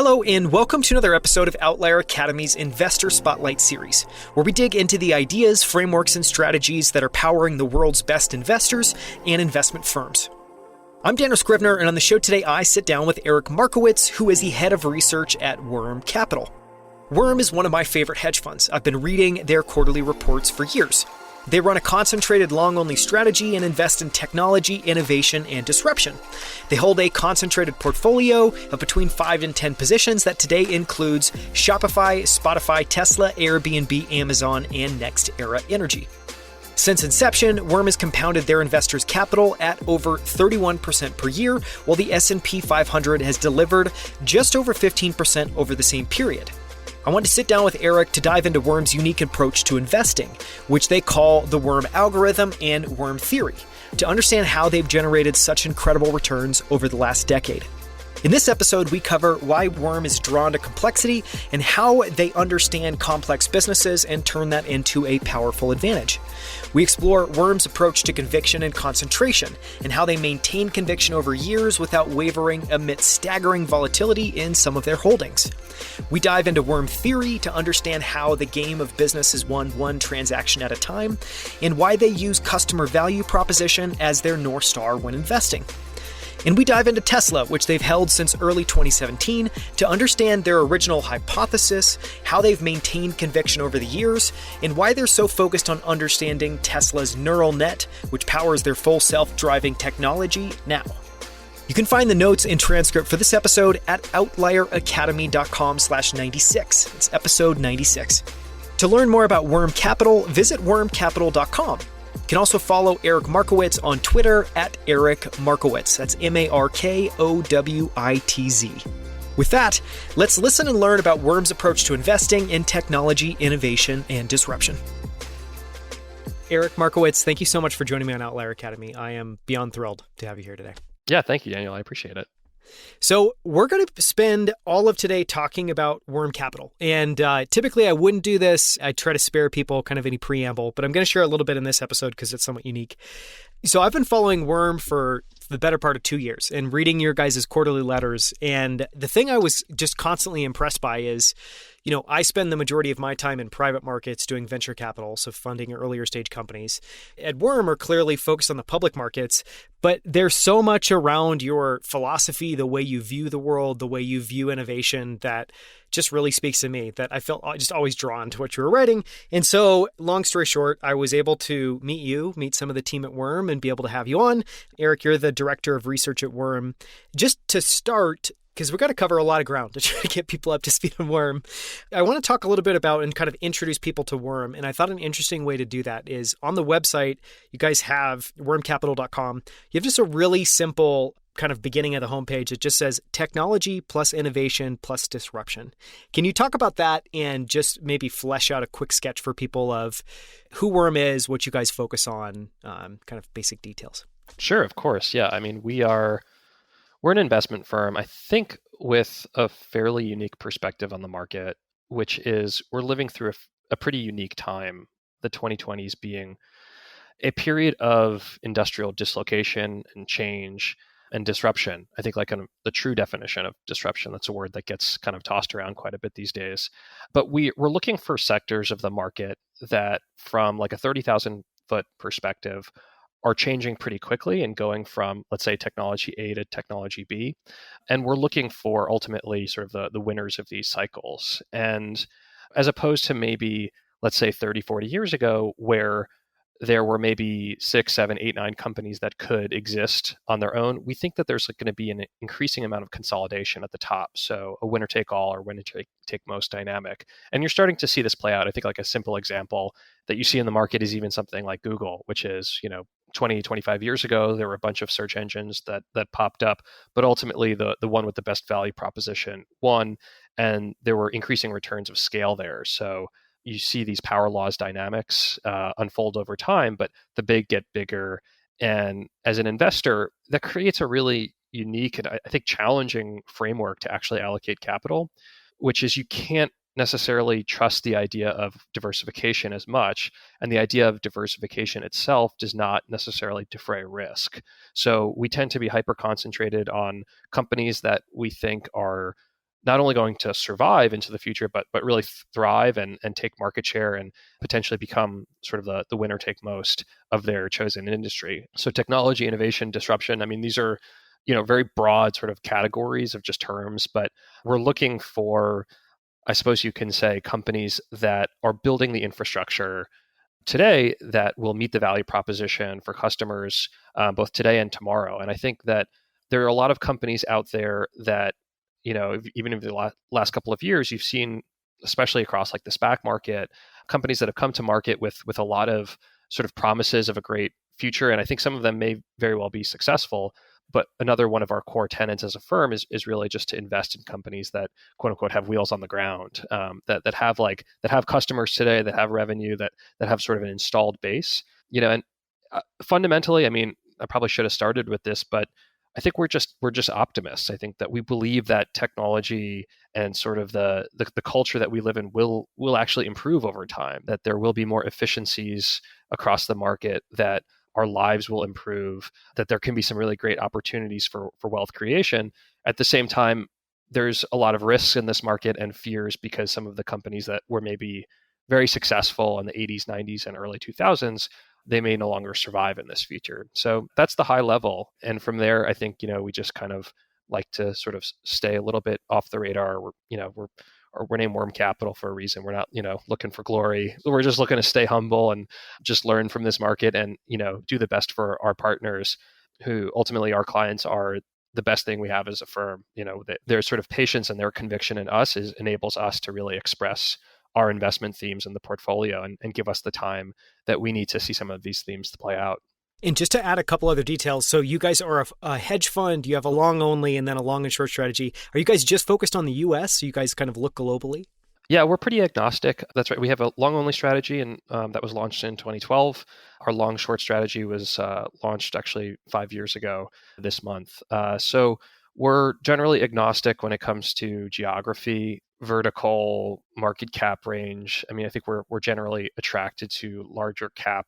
Hello, and welcome to another episode of Outlier Academy's Investor Spotlight series, where we dig into the ideas, frameworks, and strategies that are powering the world's best investors and investment firms. I'm Daniel Scrivner, and on the show today, I sit down with Eric Markowitz, who is the head of research at Worm Capital. Worm is one of my favorite hedge funds. I've been reading their quarterly reports for years. They run a concentrated long-only strategy and invest in technology, innovation, and disruption. They hold a concentrated portfolio of between 5 and 10 positions that today includes Shopify, Spotify, Tesla, Airbnb, Amazon, and NextEra Energy. Since inception, Worm has compounded their investors' capital at over 31% per year, while the S&P 500 has delivered just over 15% over the same period. I want to sit down with Eric to dive into Worm's unique approach to investing, which they call the Worm algorithm and Worm theory, to understand how they've generated such incredible returns over the last decade. In this episode, we cover why Worm is drawn to complexity and how they understand complex businesses and turn that into a powerful advantage. We explore Worm's approach to conviction and concentration and how they maintain conviction over years without wavering amidst staggering volatility in some of their holdings. We dive into Worm theory to understand how the game of business is won one transaction at a time and why they use customer value proposition as their North Star when investing. And we dive into Tesla, which they've held since early 2017, to understand their original hypothesis, how they've maintained conviction over the years, and why they're so focused on understanding Tesla's neural net, which powers their full self-driving technology now. You can find the notes and transcript for this episode at outlieracademy.com/96. It's episode 96. To learn more about Worm Capital, visit wormcapital.com. You can also follow Eric Markowitz on Twitter at Eric Markowitz. That's Markowitz. With that, let's listen and learn about Worm's approach to investing in technology, innovation, and disruption. Eric Markowitz, thank you so much for joining me on Outlier Academy. I am beyond thrilled to have you here today. Yeah, thank you, Daniel. I appreciate it. So we're going to spend all of today talking about Worm Capital. And typically I wouldn't do this. I try to spare people kind of any preamble, but I'm going to share a little bit in this episode because it's somewhat unique. So I've been following Worm for the better part of 2 years and reading your guys' quarterly letters. And the thing I was just constantly impressed by is, you know, I spend the majority of my time in private markets doing venture capital, so funding earlier stage companies. At Worm are clearly focused on the public markets, but there's so much around your philosophy, the way you view the world, the way you view innovation that just really speaks to me, that I felt just always drawn to what you were writing. And so long story short, I was able to meet some of the team at Worm and be able to have you on. Eric, you're the director of research at Worm. Just to start, because we've got to cover a lot of ground to try to get people up to speed on Worm, I want to talk a little bit about and kind of introduce people to Worm. And I thought an interesting way to do that is on the website, you guys have wormcapital.com. You have just a really simple kind of beginning of the homepage. It just says technology plus innovation plus disruption. Can you talk about that and just maybe flesh out a quick sketch for people of who Worm is, what you guys focus on, kind of basic details? Sure, of course. Yeah, I mean, we're an investment firm, I think, with a fairly unique perspective on the market, which is we're living through a pretty unique time, the 2020s being a period of industrial dislocation and change and disruption. I think like the true definition of disruption, that's a word that gets kind of tossed around quite a bit these days. But we're looking for sectors of the market that from like a 30,000 foot perspective are changing pretty quickly and going from, let's say, technology A to technology B. And we're looking for ultimately sort of the winners of these cycles. And as opposed to maybe, let's say 30, 40 years ago, where there were maybe 6, 7, 8, 9 companies that could exist on their own, we think that there's going to be an increasing amount of consolidation at the top. So a winner take all or winner take most dynamic. And you're starting to see this play out. I think like a simple example that you see in the market is even something like Google, which is, 20, 25 years ago, there were a bunch of search engines that popped up, but ultimately the one with the best value proposition won, and there were increasing returns of scale there. So you see these power laws dynamics unfold over time, but the big get bigger. And as an investor, that creates a really unique and I think challenging framework to actually allocate capital, which is you can't necessarily trust the idea of diversification as much. And the idea of diversification itself does not necessarily defray risk. So we tend to be hyper concentrated on companies that we think are not only going to survive into the future, but really thrive and take market share and potentially become sort of the winner take most of their chosen industry. So technology, innovation, disruption, I mean, these are, very broad sort of categories of just terms, but we're looking for, I suppose you can say, companies that are building the infrastructure today that will meet the value proposition for customers both today and tomorrow. And I think that there are a lot of companies out there that, even in the last couple of years, you've seen, especially across like the SPAC market, companies that have come to market with a lot of sort of promises of a great future. And I think some of them may very well be successful. But another one of our core tenets as a firm is really just to invest in companies that, quote unquote, have wheels on the ground, that have customers today, that have revenue, that have sort of an installed base. And fundamentally, I mean, I probably should have started with this, but I think we're just optimists. I think that we believe that technology and sort of the culture that we live in will actually improve over time, that there will be more efficiencies across the market, that our lives will improve, that there can be some really great opportunities for wealth creation. At the same time, there's a lot of risks in this market and fears because some of the companies that were maybe very successful in the 80s, 90s, and early 2000s, they may no longer survive in this future. So that's the high level. And from there, I think, we just kind of like to sort of stay a little bit off the radar. We're named Worm Capital for a reason. We're not, looking for glory. We're just looking to stay humble and just learn from this market and, do the best for our partners, who ultimately our clients are the best thing we have as a firm. Their sort of patience and their conviction in us enables us to really express our investment themes in the portfolio and give us the time that we need to see some of these themes to play out. And just to add a couple other details, so you guys are a hedge fund, you have a long only and then a long and short strategy. Are you guys just focused on the US? So you guys kind of look globally? Yeah, we're pretty agnostic. That's right. We have a long only strategy, and that was launched in 2012. Our long short strategy was launched actually 5 years ago this month. So we're generally agnostic when it comes to geography, vertical, market cap range. I mean, I think we're generally attracted to larger cap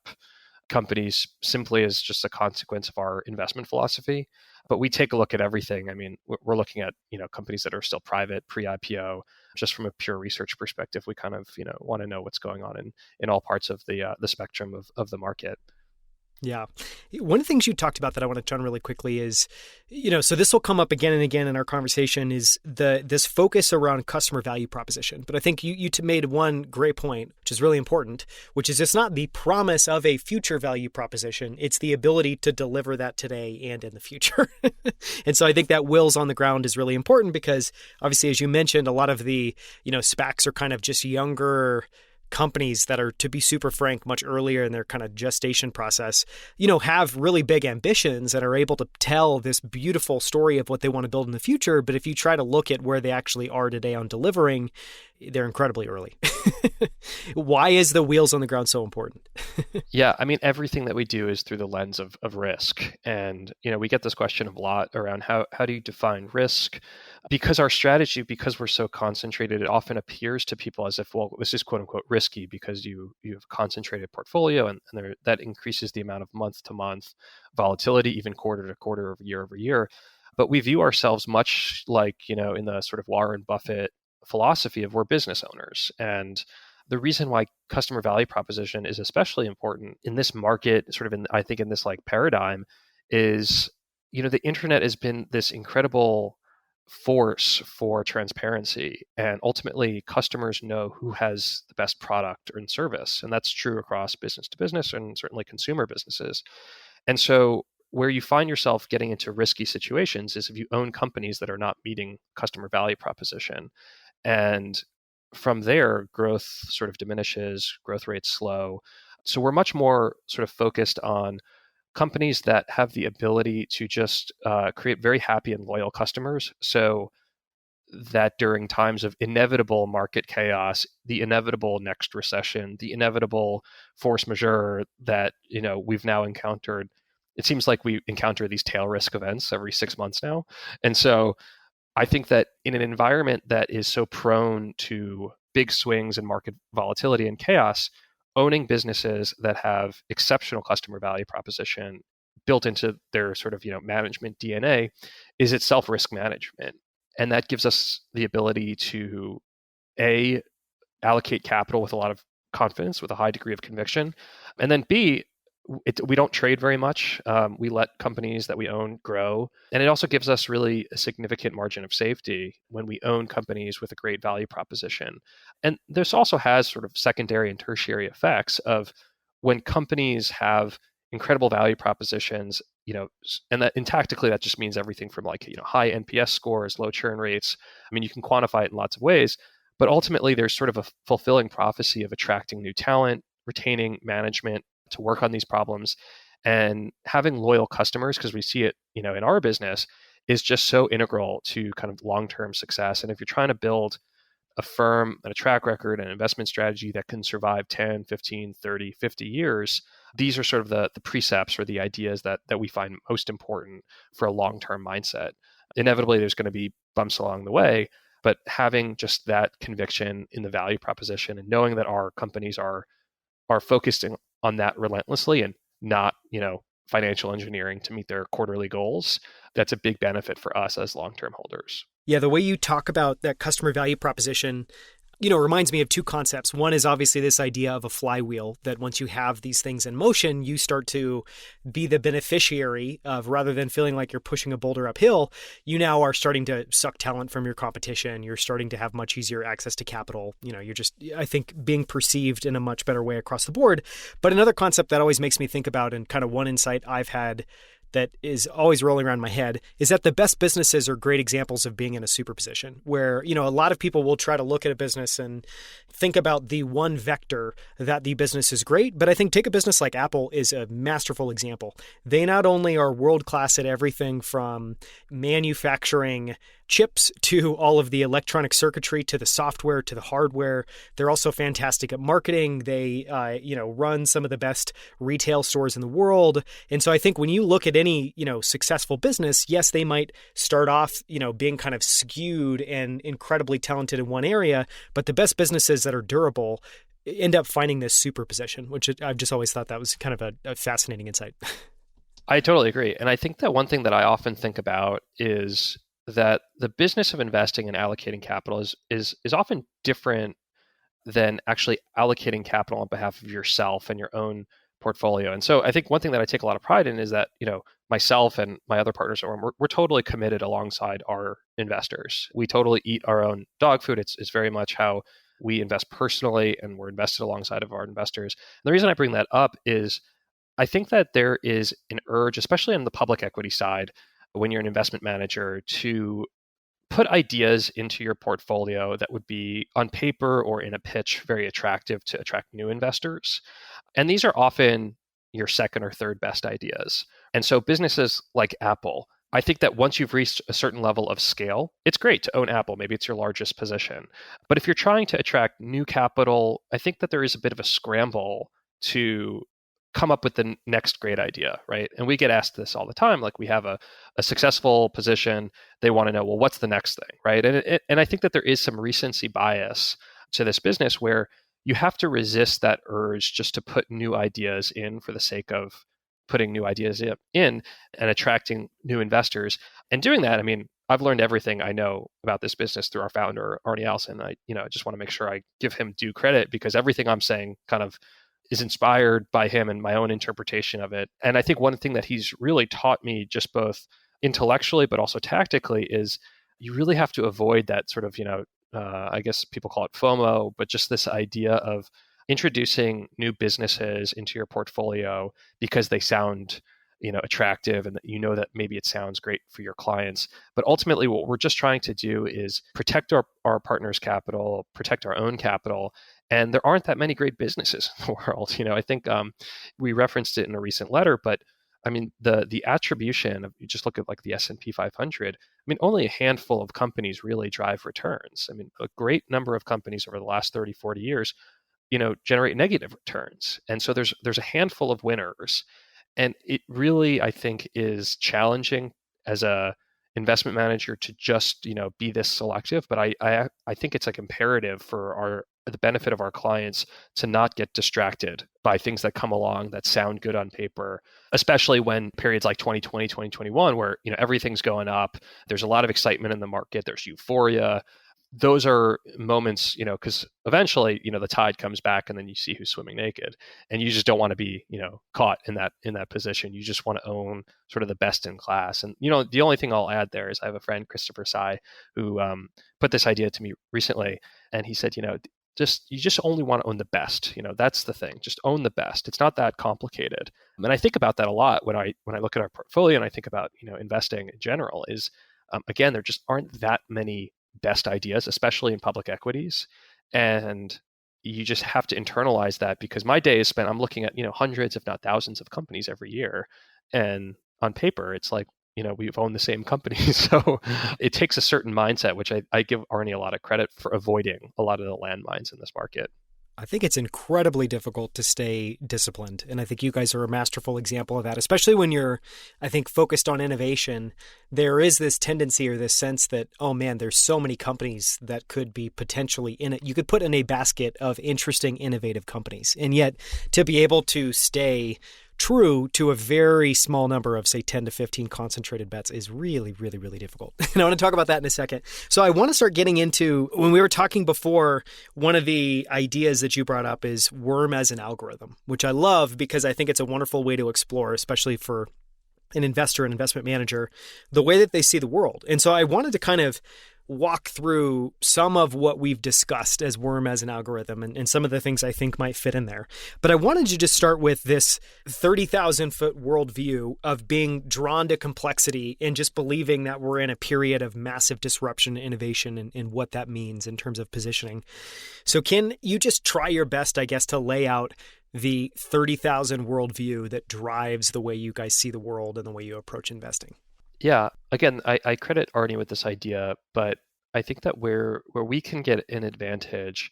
companies simply as just a consequence of our investment philosophy. But we take a look at everything. I mean, we're looking at, companies that are still private, pre-IPO. Just from a pure research perspective, we kind of, want to know what's going on in all parts of the spectrum of the market. Yeah. One of the things you talked about that I want to touch on really quickly is, so this will come up again and again in our conversation, is this focus around customer value proposition. But I think you made one great point, which is really important, which is it's not the promise of a future value proposition. It's the ability to deliver that today and in the future. And so I think that wheels on the ground is really important because obviously, as you mentioned, a lot of the, SPACs are kind of just younger companies that are, to be super frank, much earlier in their kind of gestation process, have really big ambitions and are able to tell this beautiful story of what they want to build in the future. But if you try to look at where they actually are today on delivering, they're incredibly early. Why is the wheels on the ground so important? Yeah, I mean, everything that we do is through the lens of risk. And, we get this question a lot around how do you define risk? Because our strategy, because we're so concentrated, it often appears to people as if, well, this is quote unquote risky because you have a concentrated portfolio and that increases the amount of month to month volatility, even quarter to quarter, over year. But we view ourselves much like, in the sort of Warren Buffett philosophy of we're business owners. And the reason why customer value proposition is especially important in this market, sort of I think in this like paradigm, is, the internet has been this incredible force for transparency. And ultimately, customers know who has the best product or service. And that's true across business to business and certainly consumer businesses. And so where you find yourself getting into risky situations is if you own companies that are not meeting customer value proposition. And from there, growth sort of diminishes, growth rates slow. So we're much more sort of focused on companies that have the ability to just create very happy and loyal customers, so that during times of inevitable market chaos, the inevitable next recession, the inevitable force majeure that we've now encountered, it seems like we encounter these tail risk events every 6 months now. And so I think that in an environment that is so prone to big swings in market volatility and chaos, owning businesses that have exceptional customer value proposition built into their sort of management DNA is itself risk management. And that gives us the ability to A, allocate capital with a lot of confidence, with a high degree of conviction. And then B, we don't trade very much. We let companies that we own grow. And it also gives us really a significant margin of safety when we own companies with a great value proposition. And this also has sort of secondary and tertiary effects of when companies have incredible value propositions, and tactically that just means everything from high NPS scores, low churn rates. I mean, you can quantify it in lots of ways, but ultimately there's sort of a fulfilling prophecy of attracting new talent, retaining management to work on these problems, and having loyal customers, because we see it, in our business, is just so integral to kind of long-term success. And if you're trying to build a firm and a track record and investment strategy that can survive 10, 15, 30, 50 years, these are sort of the precepts or the ideas that we find most important for a long-term mindset. Inevitably, there's going to be bumps along the way, but having just that conviction in the value proposition and knowing that our companies are focusing on that relentlessly and not, financial engineering to meet their quarterly goals, that's a big benefit for us as long-term holders. Yeah, the way you talk about that customer value proposition, reminds me of two concepts. One is obviously this idea of a flywheel, that once you have these things in motion, you start to be the beneficiary of, rather than feeling like you're pushing a boulder uphill, you now are starting to suck talent from your competition. You're starting to have much easier access to capital. You're just, I think, being perceived in a much better way across the board. But another concept that always makes me think about, and kind of one insight I've had that is always rolling around my head, is that the best businesses are great examples of being in a superposition where, a lot of people will try to look at a business and think about the one vector that the business is great. But I think take a business like Apple is a masterful example. They not only are world-class at everything from manufacturing chips to all of the electronic circuitry to the software to the hardware. They're also fantastic at marketing. They, run some of the best retail stores in the world. And so I think when you look at any, successful business, yes, they might start off, being kind of skewed and incredibly talented in one area, but the best businesses that are durable end up finding this superposition, which I've just always thought that was kind of a fascinating insight. I totally agree. And I think that one thing that I often think about is that the business of investing and allocating capital is often different than actually allocating capital on behalf of yourself and your own portfolio. And so I think one thing that I take a lot of pride in is that, myself and my other partners, we're totally committed alongside our investors. We totally eat our own dog food. It's very much how we invest personally, and we're invested alongside of our investors. And the reason I bring that up is I think that there is an urge, especially on the public equity side, when you're an investment manager, to put ideas into your portfolio that would be on paper or in a pitch very attractive to attract new investors. And these are often your second or third best ideas. And so businesses like Apple, I think that once you've reached a certain level of scale, it's great to own Apple. Maybe it's your largest position. But if you're trying to attract new capital, I think that there is a bit of a scramble to come up with the next great idea, right? And we get asked this all the time. Like, we have a successful position. They want to know, well, what's the next thing, right? And I think that there is some recency bias to this business where you have to resist that urge just to put new ideas in for the sake of putting new ideas in and attracting new investors. And doing that, I mean, I've learned everything I know about this business through our founder, Arnie Allison. I just want to make sure I give him due credit, because everything I'm saying kind of is inspired by him and my own interpretation of it. And I think one thing that he's really taught me, just both intellectually but also tactically, is you really have to avoid that sort of, I guess people call it FOMO, but just this idea of introducing new businesses into your portfolio because they sound, attractive, and that maybe it sounds great for your clients. But ultimately, what we're just trying to do is protect our partners' capital, protect our own capital. And there aren't that many great businesses in the world. I think we referenced it in a recent letter, but I mean, the attribution of, you just look at like the S&P 500, I mean, only a handful of companies really drive returns. I mean, a great number of companies over the last 30, 40 years, generate negative returns. And so there's a handful of winners. And it really, I think, is challenging as a investment manager to just, be this selective. But I think it's like imperative for the benefit of our clients to not get distracted by things that come along that sound good on paper, especially when periods like 2020, 2021, where everything's going up, there's a lot of excitement in the market, there's euphoria. Those are moments, because eventually, the tide comes back and then you see who's swimming naked, and you just don't want to be, caught in that position. You just want to own sort of the best in class. And, the only thing I'll add there is I have a friend, Christopher Tsai, who put this idea to me recently, and he said, you just only want to own the best. That's the thing. Just own the best. It's not that complicated. And I think about that a lot when I look at our portfolio and I think about, investing in general is, again, there just aren't that many best ideas, especially in public equities. And you just have to internalize that, because my day is spent, I'm looking at, hundreds, if not thousands of companies every year. And on paper, it's like, we've owned the same company. So it takes a certain mindset, which I give Arnie a lot of credit for avoiding a lot of the landmines in this market. I think it's incredibly difficult to stay disciplined. And I think you guys are a masterful example of that, especially when you're, I think, focused on innovation. There is this tendency or this sense that, oh man, there's so many companies that could be potentially in it. You could put in a basket of interesting, innovative companies. And yet to be able to stay true to a very small number of, say, 10 to 15 concentrated bets is really, really, really difficult. And I want to talk about that in a second. So I want to start getting into, when we were talking before, one of the ideas that you brought up is worm as an algorithm, which I love because I think it's a wonderful way to explore, especially for an investor and investment manager, the way that they see the world. And so I wanted to kind of walk through some of what we've discussed as worm as an algorithm and some of the things I think might fit in there. But I wanted to just start with this 30,000 foot worldview of being drawn to complexity and just believing that we're in a period of massive disruption and innovation and what that means in terms of positioning. So can you just try your best, I guess, to lay out the 30,000 worldview that drives the way you guys see the world and the way you approach investing? Yeah. Again, I credit Arnie with this idea, but I think that where we can get an advantage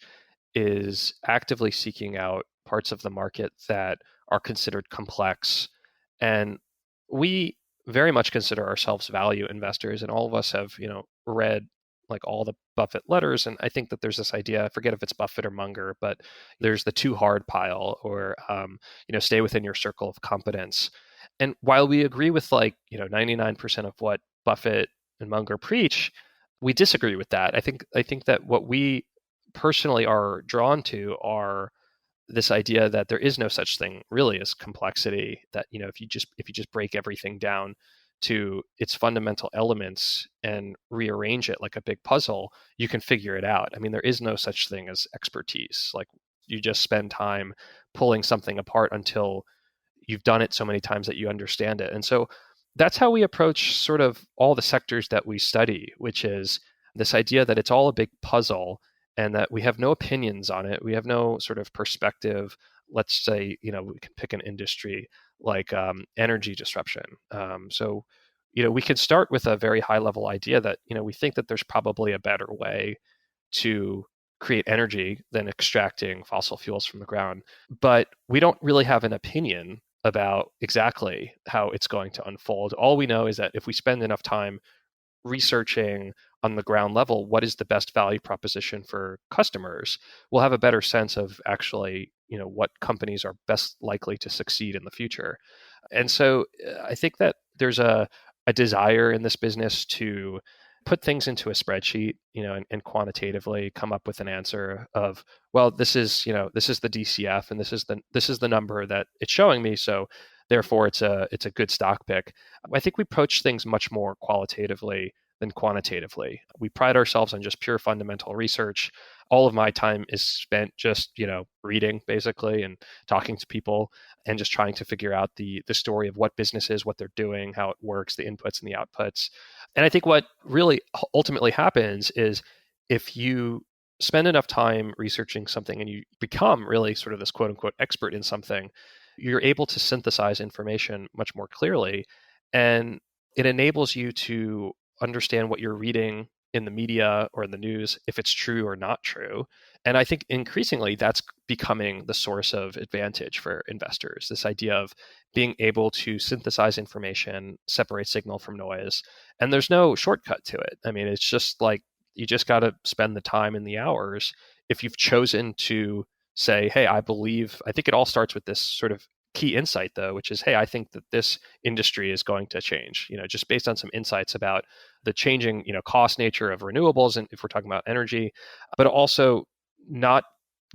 is actively seeking out parts of the market that are considered complex. And we very much consider ourselves value investors, and all of us have, read like all the Buffett letters. And I think that there's this idea, I forget if it's Buffett or Munger, but there's the too hard pile, or, stay within your circle of competence. And while we agree with 99% of what Buffett and Munger preach, we disagree with that. I think that what we personally are drawn to are this idea that there is no such thing really as complexity, that if you just break everything down to its fundamental elements and rearrange it like a big puzzle, you can figure it out. I mean, there is no such thing as expertise. Like, you just spend time pulling something apart until you've done it so many times that you understand it. And so that's how we approach sort of all the sectors that we study, which is this idea that it's all a big puzzle and that we have no opinions on it. We have no sort of perspective. Let's say, we can pick an industry like energy disruption. So we could start with a very high level idea that, we think that there's probably a better way to create energy than extracting fossil fuels from the ground. But we don't really have an opinion about exactly how it's going to unfold. All we know is that if we spend enough time researching on the ground level what is the best value proposition for customers, we'll have a better sense of actually, what companies are best likely to succeed in the future. And so I think that there's a desire in this business to put things into a spreadsheet, and quantitatively come up with an answer of, well, this is the DCF, and this is the number that it's showing me, so therefore it's a good stock pick. I think we approach things much more qualitatively than quantitatively. We pride ourselves on just pure fundamental research. All of my time is spent just, reading basically and talking to people and just trying to figure out the story of what business is, what they're doing, how it works, the inputs and the outputs. And I think what really ultimately happens is if you spend enough time researching something and you become really sort of this quote unquote expert in something, you're able to synthesize information much more clearly. And it enables you to understand what you're reading in the media or in the news, if it's true or not true. And I think increasingly that's becoming the source of advantage for investors, this idea of being able to synthesize information, separate signal from noise. And there's no shortcut to it. I mean, it's just like, you just got to spend the time and the hours if you've chosen to say, hey, I think it all starts with this sort of key insight though, which is, hey, I think that this industry is going to change, just based on some insights about the changing, cost nature of renewables. And if we're talking about energy, but also not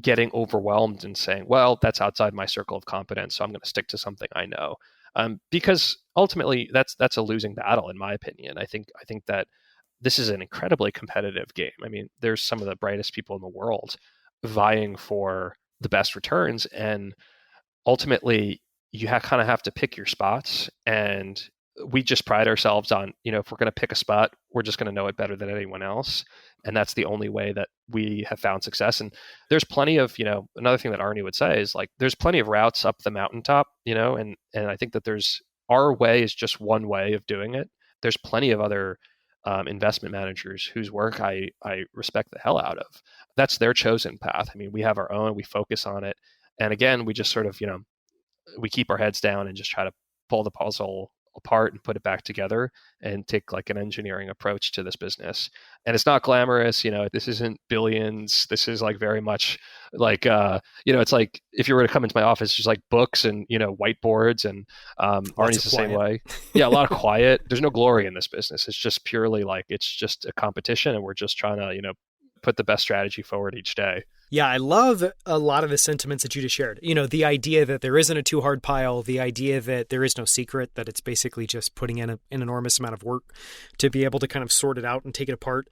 getting overwhelmed and saying, well, that's outside my circle of competence, so I'm going to stick to something I know. Because ultimately that's a losing battle, in my opinion. I think that this is an incredibly competitive game. I mean, there's some of the brightest people in the world vying for the best returns, and ultimately you kind of have to pick your spots. And we just pride ourselves on, if we're going to pick a spot, we're just going to know it better than anyone else. And that's the only way that we have found success. And there's plenty of, another thing that Arnie would say is like, there's plenty of routes up the mountaintop, and I think that our way is just one way of doing it. There's plenty of other investment managers whose work I respect the hell out of. That's their chosen path. I mean, we have our own, we focus on it. And again, we just sort of, we keep our heads down and just try to pull the puzzle apart and put it back together and take like an engineering approach to this business. And it's not glamorous, this isn't billions. This is like very much like, it's like if you were to come into my office, just like books and, whiteboards, and Arnie's the same way. Yeah, a lot of quiet. There's no glory in this business. It's just purely like, it's just a competition, and we're just trying to, put the best strategy forward each day. Yeah, I love a lot of the sentiments that you just shared. The idea that there isn't a too hard pile, the idea that there is no secret, that it's basically just putting in an enormous amount of work to be able to kind of sort it out and take it apart.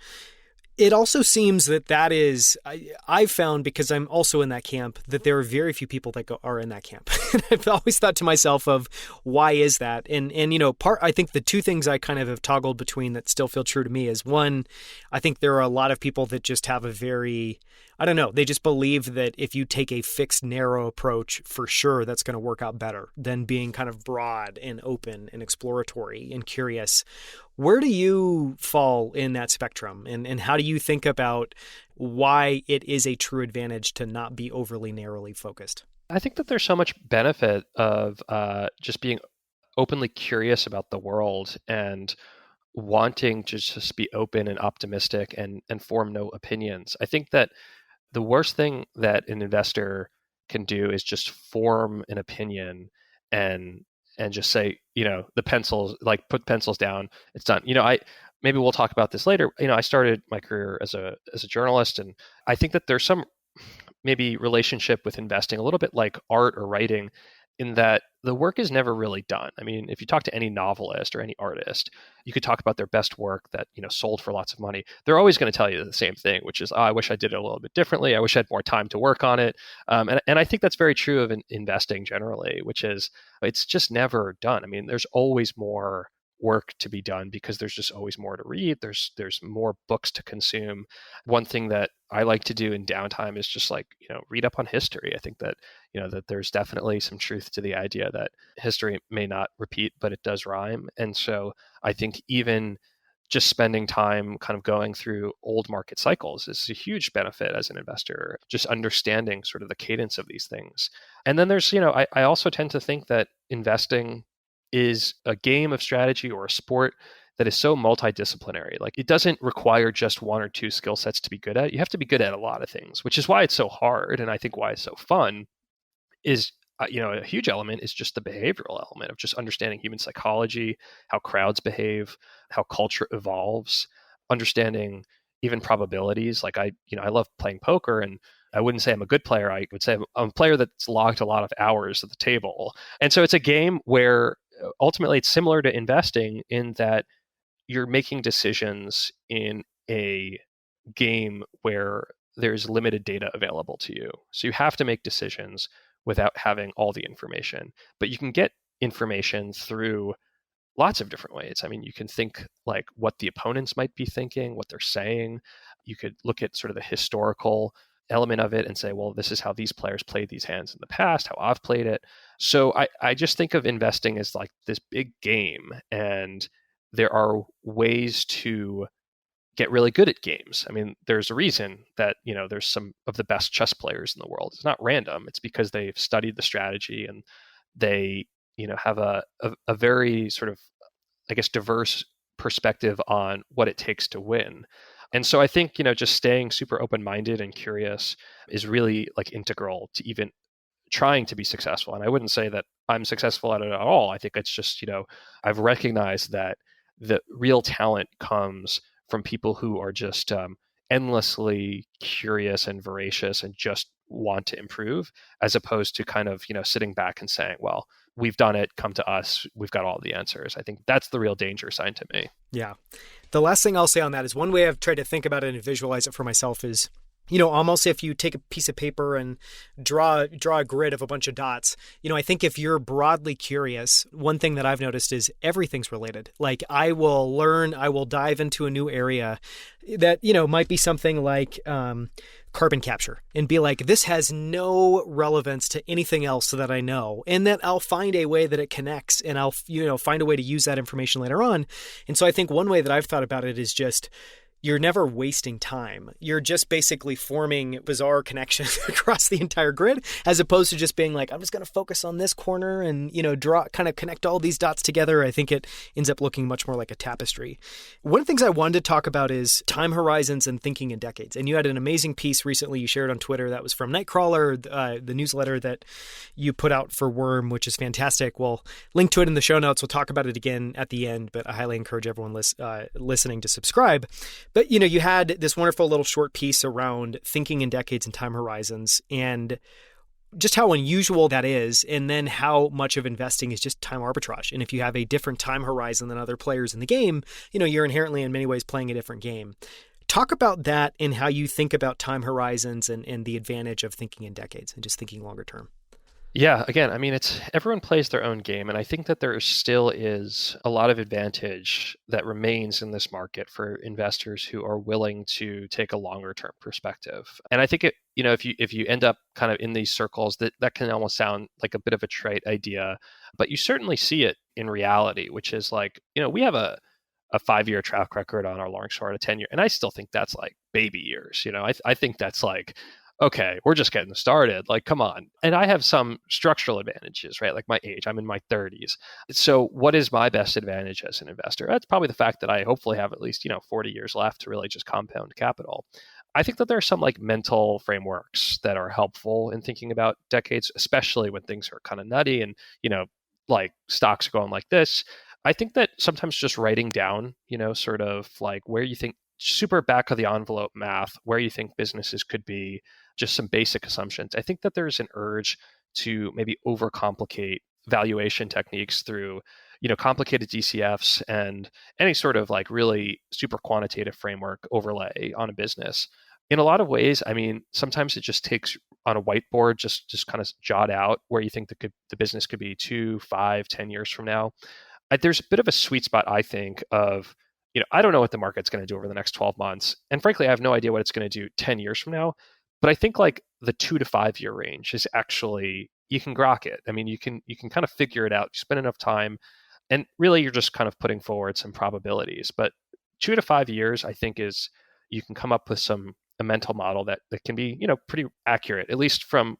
It also seems that is, I've found, because I'm also in that camp, that there are very few people that are in that camp. And I've always thought to myself of, why is that? And I think the two things I kind of have toggled between that still feel true to me is, one, I think there are a lot of people that just have a very, I don't know, they just believe that if you take a fixed, narrow approach, for sure that's going to work out better than being kind of broad and open and exploratory and curious. Where do you fall in that spectrum? And how do you think about why it is a true advantage to not be overly narrowly focused? I think that there's so much benefit of just being openly curious about the world and wanting to just be open and optimistic and form no opinions. I think that the worst thing that an investor can do is just form an opinion and just say, the pencils, like put pencils down, it's done. Maybe we'll talk about this later. I started my career as a journalist, and I think that there's some maybe relationship with investing a little bit like art or writing, in that the work is never really done. I mean, if you talk to any novelist or any artist, you could talk about their best work that, sold for lots of money. They're always going to tell you the same thing, which is, I wish I did it a little bit differently. I wish I had more time to work on it. And I think that's very true of investing generally, which is it's just never done. I mean, there's always more work to be done because there's just always more to read. There's more books to consume. One thing that I like to do in downtime is just like, read up on history. I think that, that there's definitely some truth to the idea that history may not repeat, but it does rhyme. And so I think even just spending time kind of going through old market cycles is a huge benefit as an investor, just understanding sort of the cadence of these things. And then there's, I also tend to think that investing is a game of strategy or a sport that is so multidisciplinary. Like, it doesn't require just one or two skill sets to be good at. You have to be good at a lot of things, which is why it's so hard. And I think why it's so fun is, a huge element is just the behavioral element of just understanding human psychology, how crowds behave, how culture evolves, understanding even probabilities. Like I love playing poker, and I wouldn't say I'm a good player. I would say I'm a player that's logged a lot of hours at the table. And so it's a game where ultimately it's similar to investing in that you're making decisions in a game where there's limited data available to you. So you have to make decisions without having all the information. But you can get information through lots of different ways. I mean, you can think like what the opponents might be thinking, what they're saying. You could look at sort of the historical element of it and say, well, this is how these players played these hands in the past, how I've played it. So I just think of investing as like this big game, and there are ways to get really good at games. I mean, there's a reason that, there's some of the best chess players in the world. It's not random. It's because they've studied the strategy, and they, have a very sort of, I guess, diverse perspective on what it takes to win. And so I think, just staying super open-minded and curious is really like integral to even trying to be successful. And I wouldn't say that I'm successful at it at all. I think it's just, I've recognized that the real talent comes from people who are just endlessly curious and voracious and just want to improve, as opposed to kind of, sitting back and saying, well, we've done it, come to us, we've got all the answers. I think that's the real danger sign to me. Yeah. The last thing I'll say on that is one way I've tried to think about it and visualize it for myself is, almost if you take a piece of paper and draw a grid of a bunch of dots, I think if you're broadly curious, one thing that I've noticed is everything's related. Like I will dive into a new area that, might be something like carbon capture and be like, this has no relevance to anything else that I know. And that I'll find a way that it connects and I'll, find a way to use that information later on. And so I think one way that I've thought about it is just, you're never wasting time. You're just basically forming bizarre connections across the entire grid, as opposed to just being like, I'm just going to focus on this corner and, kind of connect all these dots together. I think it ends up looking much more like a tapestry. One of the things I wanted to talk about is time horizons and thinking in decades. And you had an amazing piece recently you shared on Twitter that was from Nightcrawler, the newsletter that you put out for Worm, which is fantastic. We'll link to it in the show notes. We'll talk about it again at the end, but I highly encourage everyone listening to subscribe. But, you had this wonderful little short piece around thinking in decades and time horizons and just how unusual that is. And then how much of investing is just time arbitrage. And if you have a different time horizon than other players in the game, you're inherently in many ways playing a different game. Talk about that and how you think about time horizons and the advantage of thinking in decades and just thinking longer term. Yeah, again, I mean, everyone plays their own game, and I think that there still is a lot of advantage that remains in this market for investors who are willing to take a longer term perspective. And I think if you end up kind of in these circles, that can almost sound like a bit of a trite idea, but you certainly see it in reality, which is like, we have a 5-year track record on our long short, a 10-year, and I still think that's like baby years. I think that's like, okay, we're just getting started. Like, come on. And I have some structural advantages, right? Like my age, I'm in my 30s. So what is my best advantage as an investor? That's probably the fact that I hopefully have at least, 40 years left to really just compound capital. I think that there are some like mental frameworks that are helpful in thinking about decades, especially when things are kind of nutty and, like stocks are going like this. I think that sometimes just writing down, sort of like where you think, super back of the envelope math, where you think businesses could be, just some basic assumptions. I think that there's an urge to maybe overcomplicate valuation techniques through, complicated DCFs and any sort of like really super quantitative framework overlay on a business. In a lot of ways, I mean, sometimes it just takes on a whiteboard, just kind of jot out where you think the business could be 2, 5, 10 years from now. There's a bit of a sweet spot, I think, of, I don't know what the market's going to do over the next 12 months. And frankly, I have no idea what it's going to do 10 years from now. But I think like the 2 to 5 year range is actually, you can grok it. I mean, you can kind of figure it out. You spend enough time and really you're just kind of putting forward some probabilities. But 2 to 5 years, I think you can come up with a mental model that can be, pretty accurate, at least from,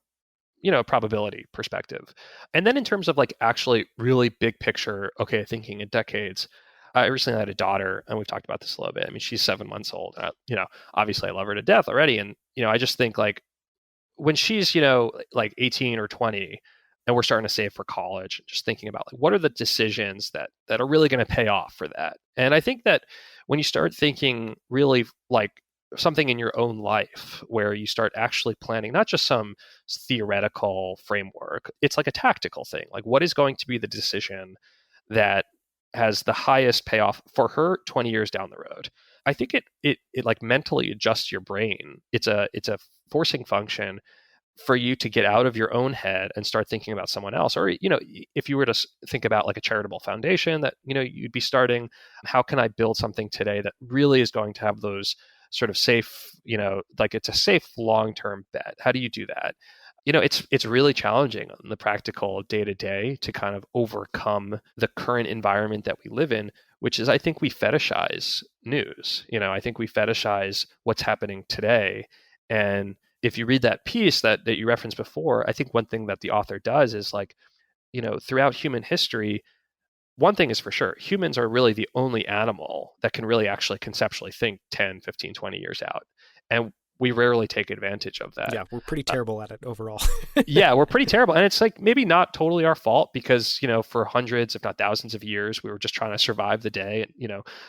a probability perspective. And then in terms of like actually really big picture, okay, thinking in decades, I recently had a daughter, and we've talked about this a little bit. I mean, she's 7 months old. Obviously, I love her to death already, and I just think like when she's like 18 or 20, and we're starting to save for college, just thinking about like what are the decisions that are really going to pay off for that. And I think that when you start thinking really like something in your own life, where you start actually planning not just some theoretical framework, it's like a tactical thing. Like what is going to be the decision that has the highest payoff for her 20 years down the road. I think it like mentally adjusts your brain. It's a forcing function for you to get out of your own head and start thinking about someone else. Or, if you were to think about like a charitable foundation that, you'd be starting, how can I build something today that really is going to have those sort of safe, like it's a safe long-term bet? How do you do that? It's really challenging on the practical day-to-day to kind of overcome the current environment that we live in, which is, I think we fetishize news. I think we fetishize what's happening today. And if you read that piece that you referenced before, I think one thing that the author does is like, throughout human history, one thing is for sure, humans are really the only animal that can really actually conceptually think 10, 15, 20 years out. And we rarely take advantage of that. Yeah, we're pretty terrible at it overall. Yeah, we're pretty terrible. And it's like maybe not totally our fault because, for hundreds, if not thousands of years, we were just trying to survive the day.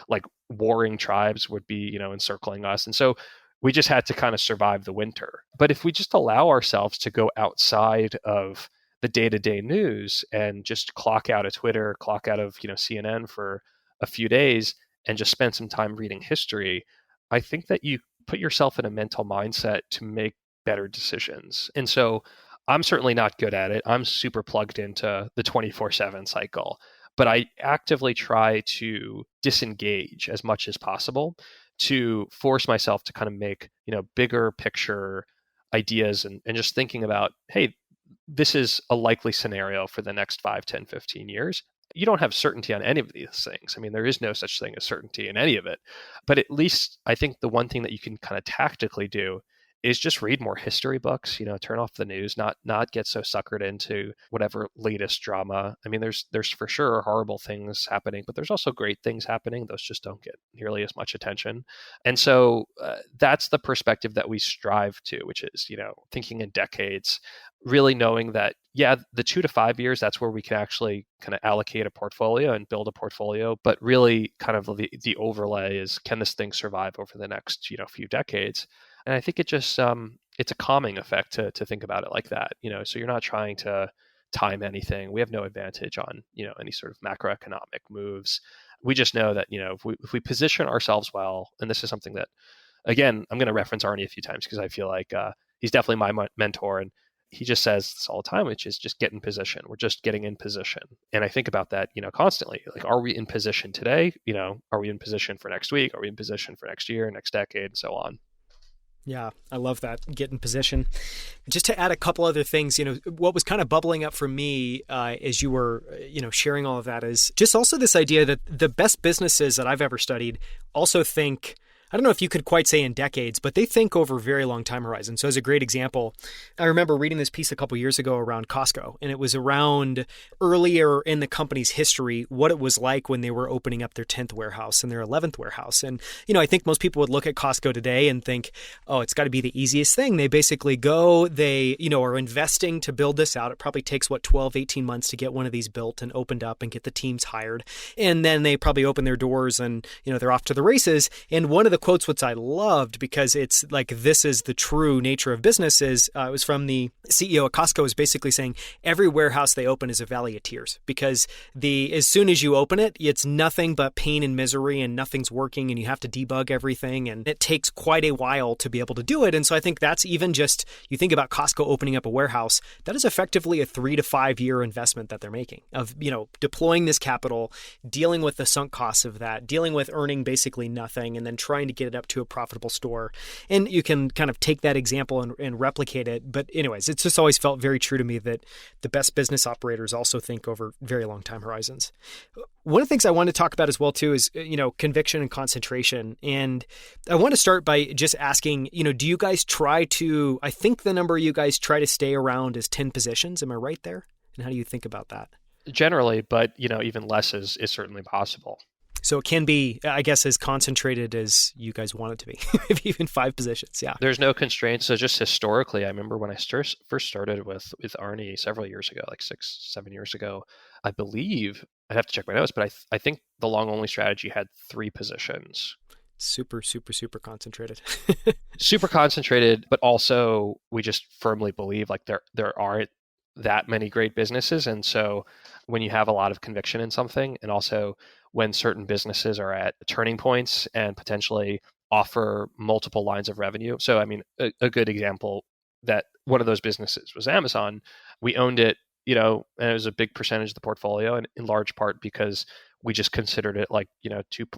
Like warring tribes would be, encircling us. And so we just had to kind of survive the winter. But if we just allow ourselves to go outside of the day-to-day news and just clock out of Twitter, clock out of, CNN for a few days and just spend some time reading history, I think that you put yourself in a mental mindset to make better decisions. And so I'm certainly not good at it. I'm super plugged into the 24/7 cycle, but I actively try to disengage as much as possible to force myself to kind of make, bigger picture ideas and just thinking about, hey, this is a likely scenario for the next 5, 10, 15 years. You don't have certainty on any of these things. I mean, there is no such thing as certainty in any of it. But at least I think the one thing that you can kind of tactically do is just read more history books, turn off the news, not get so suckered into whatever latest drama. I mean, there's for sure horrible things happening, but there's also great things happening. Those just don't get nearly as much attention. And so that's the perspective that we strive to, which is, thinking in decades, really knowing that, yeah, the 2 to 5 years, that's where we can actually kind of allocate a portfolio and build a portfolio. But really kind of the overlay is, can this thing survive over the next, few decades? And I think it just, it's a calming effect to think about it like that, so you're not trying to time anything. We have no advantage on, any sort of macroeconomic moves. We just know that, if we position ourselves well, and this is something that, again, I'm going to reference Arnie a few times because I feel like he's definitely my mentor. And he just says this all the time, which is just get in position. We're just getting in position. And I think about that, constantly. Like, are we in position today? Are we in position for next week? Are we in position for next year, next decade, and so on? Yeah, I love that. Get in position. Just to add a couple other things, what was kind of bubbling up for me as you were, sharing all of that is just also this idea that the best businesses that I've ever studied also think, I don't know if you could quite say in decades, but they think over very long time horizons. So as a great example, I remember reading this piece a couple years ago around Costco, and it was around earlier in the company's history, what it was like when they were opening up their 10th warehouse and their 11th warehouse. And, I think most people would look at Costco today and think, oh, it's got to be the easiest thing. They basically go, they, are investing to build this out. It probably takes 12, 18 months to get one of these built and opened up and get the teams hired. And then they probably open their doors and, they're off to the races. And one of the quotes which I loved, because it's like, this is the true nature of business, is it was from the CEO of Costco, is basically saying every warehouse they open is a valley of tears, because as soon as you open it, it's nothing but pain and misery and nothing's working and you have to debug everything, and it takes quite a while to be able to do it. And so I think that's even just, you think about Costco opening up a warehouse, that is effectively a 3 to 5 year investment that they're making of, deploying this capital, dealing with the sunk costs of that, dealing with earning basically nothing, and then trying to get it up to a profitable store. And you can kind of take that example and replicate it. But anyways, it's just always felt very true to me that the best business operators also think over very long time horizons. One of the things I want to talk about as well too is, conviction and concentration. And I want to start by just asking, do you guys try to, I think the number you guys try to stay around is 10 positions. Am I right there? And how do you think about that? Generally, but, even less is certainly possible. So it can be, I guess, as concentrated as you guys want it to be, maybe even 5 positions. Yeah. There's no constraints. So just historically, I remember when I first started with Arnie several years ago, like 6, 7 years ago, I believe, I'd have to check my notes, but I think the long only strategy had 3 positions. Super, super, super concentrated. Super concentrated, but also we just firmly believe like there aren't that many great businesses. And so when you have a lot of conviction in something, and also when certain businesses are at turning points and potentially offer multiple lines of revenue. So, I mean, a good example that one of those businesses was Amazon. We owned it, and it was a big percentage of the portfolio, and in large part because we just considered it like,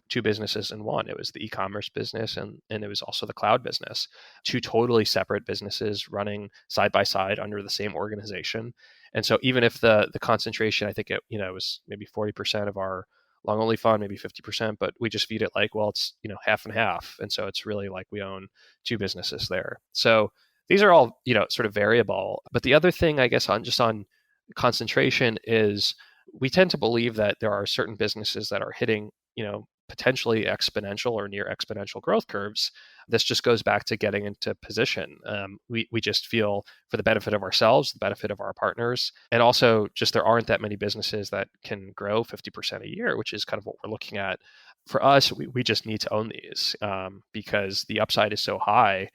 two businesses in one. It was the e-commerce business and it was also the cloud business, 2 totally separate businesses running side by side under the same organization. And so even if the concentration, I think it was maybe 40% of our long only fund, maybe 50%, but we just viewed it like, well, it's, half and half. And so it's really like we own 2 businesses there. So these are all, sort of variable. But the other thing, I guess, on concentration is we tend to believe that there are certain businesses that are hitting, potentially exponential or near exponential growth curves. This just goes back to getting into position. We just feel for the benefit of ourselves, the benefit of our partners, and also just there aren't that many businesses that can grow 50% a year, which is kind of what we're looking at. For us, we just need to own these because the upside is so high,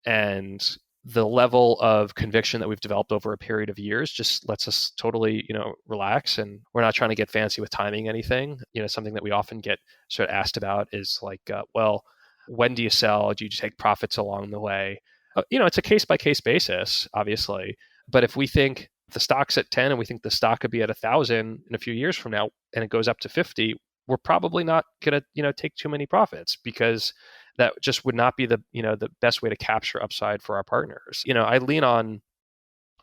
and the level of conviction that we've developed over a period of years just lets us totally, relax. And we're not trying to get fancy with timing anything. Something that we often get sort of asked about is like, well, when do you sell? Do you take profits along the way? It's a case by case basis, obviously. But if we think the stock's at 10 and we think the stock could be at 1,000 in a few years from now, and it goes up to 50, we're probably not going to, take too many profits, because that just would not be the best way to capture upside for our partners. I lean on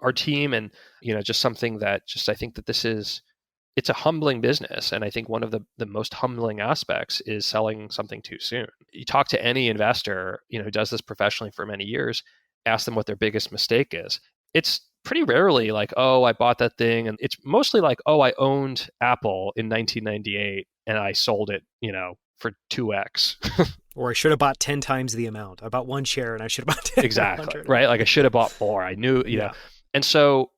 our team, and just something that I think that it's a humbling business. And I think one of the most humbling aspects is selling something too soon. You talk to any investor, who does this professionally for many years, ask them what their biggest mistake is. It's pretty rarely like, oh, I bought that thing. And it's mostly like, oh, I owned Apple in 1998 and I sold it, for 2x. Or I should have bought 10 times the amount. I bought one share and I should have bought 10. Exactly. Right. Like I should have bought more. I knew, know. And so,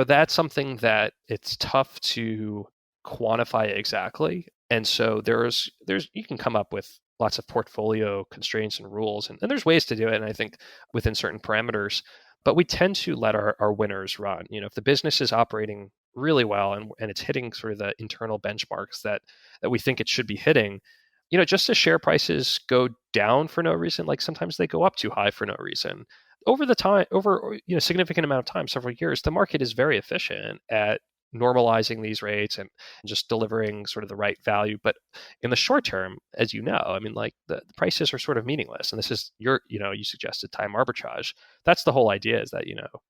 that's something that it's tough to quantify exactly. And so there's you can come up with lots of portfolio constraints and rules, and there's ways to do it. And I think within certain parameters, but we tend to let our winners run. If the business is operating really well and it's hitting sort of the internal benchmarks that we think it should be hitting, just as share prices go down for no reason, like sometimes they go up too high for no reason. Over a significant amount of time, several years, the market is very efficient at normalizing these rates and just delivering sort of the right value. But in the short term, as you know, I mean, like the prices are sort of meaningless. And this is you suggested time arbitrage. That's the whole idea, is that,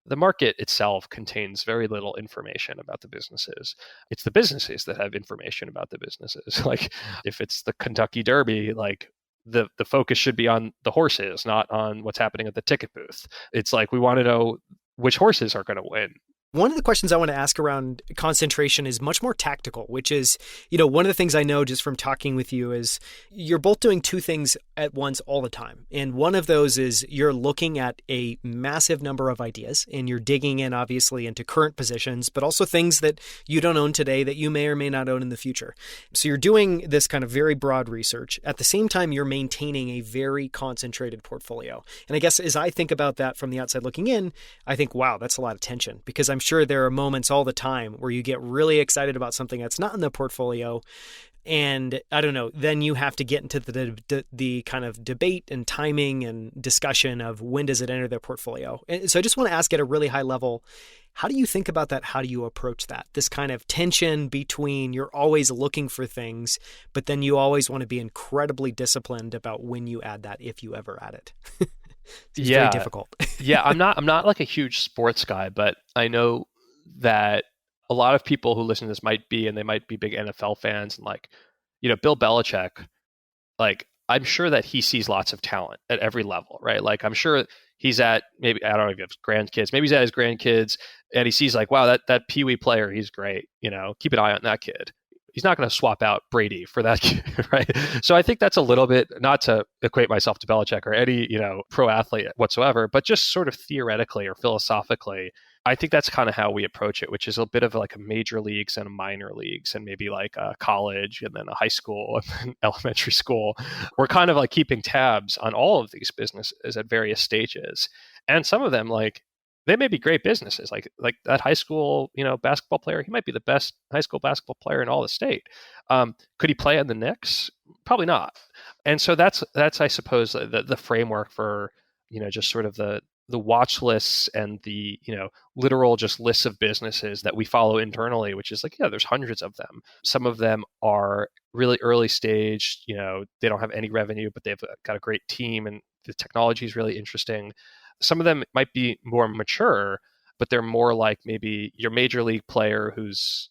the market itself contains very little information about the businesses. It's the businesses that have information about the businesses. Like if it's the Kentucky Derby, like the focus should be on the horses, not on what's happening at the ticket booth. It's like we want to know which horses are going to win. One of the questions I want to ask around concentration is much more tactical, which is, one of the things I know just from talking with you is you're both doing two things at once all the time. And one of those is you're looking at a massive number of ideas and you're digging in obviously into current positions, but also things that you don't own today that you may or may not own in the future. So you're doing this kind of very broad research. At the same time, you're maintaining a very concentrated portfolio. And I guess as I think about that from the outside looking in, I think, wow, that's a lot of tension, because I'm sure there are moments all the time where you get really excited about something that's not in the portfolio. And I don't know, then you have to get into the kind of debate and timing and discussion of when does it enter their portfolio. And so I just want to ask at a really high level, how do you think about that? How do you approach that? This kind of tension between you're always looking for things, but then you always want to be incredibly disciplined about when you add that, if you ever add it. It's very difficult. I'm not like a huge sports guy, but I know that a lot of people who listen to this might be, and they might be big NFL fans, and like, Bill Belichick, like I'm sure that he sees lots of talent at every level, right? Like I'm sure he's at, maybe, I don't know if he has grandkids, maybe he's at his grandkids and he sees like, wow, that Pee Wee player, he's great, keep an eye on that kid. He's not going to swap out Brady for that kid, right? So I think that's a little bit, not to equate myself to Belichick or any, pro athlete whatsoever, but just sort of theoretically or philosophically, I think that's kind of how we approach it, which is a bit of like a major leagues and a minor leagues and maybe like a college and then a high school and then elementary school. We're kind of like keeping tabs on all of these businesses at various stages. And some of them, like, they may be great businesses, like that high school, basketball player. He might be the best high school basketball player in all the state. Could he play on the Knicks? Probably not. And so that's I suppose the framework for just sort of the watch lists and the literal just lists of businesses that we follow internally, which is like, there's hundreds of them. Some of them are really early stage. They don't have any revenue, but they've got a great team and the technology is really interesting. Some of them might be more mature, but they're more like maybe your major league player who's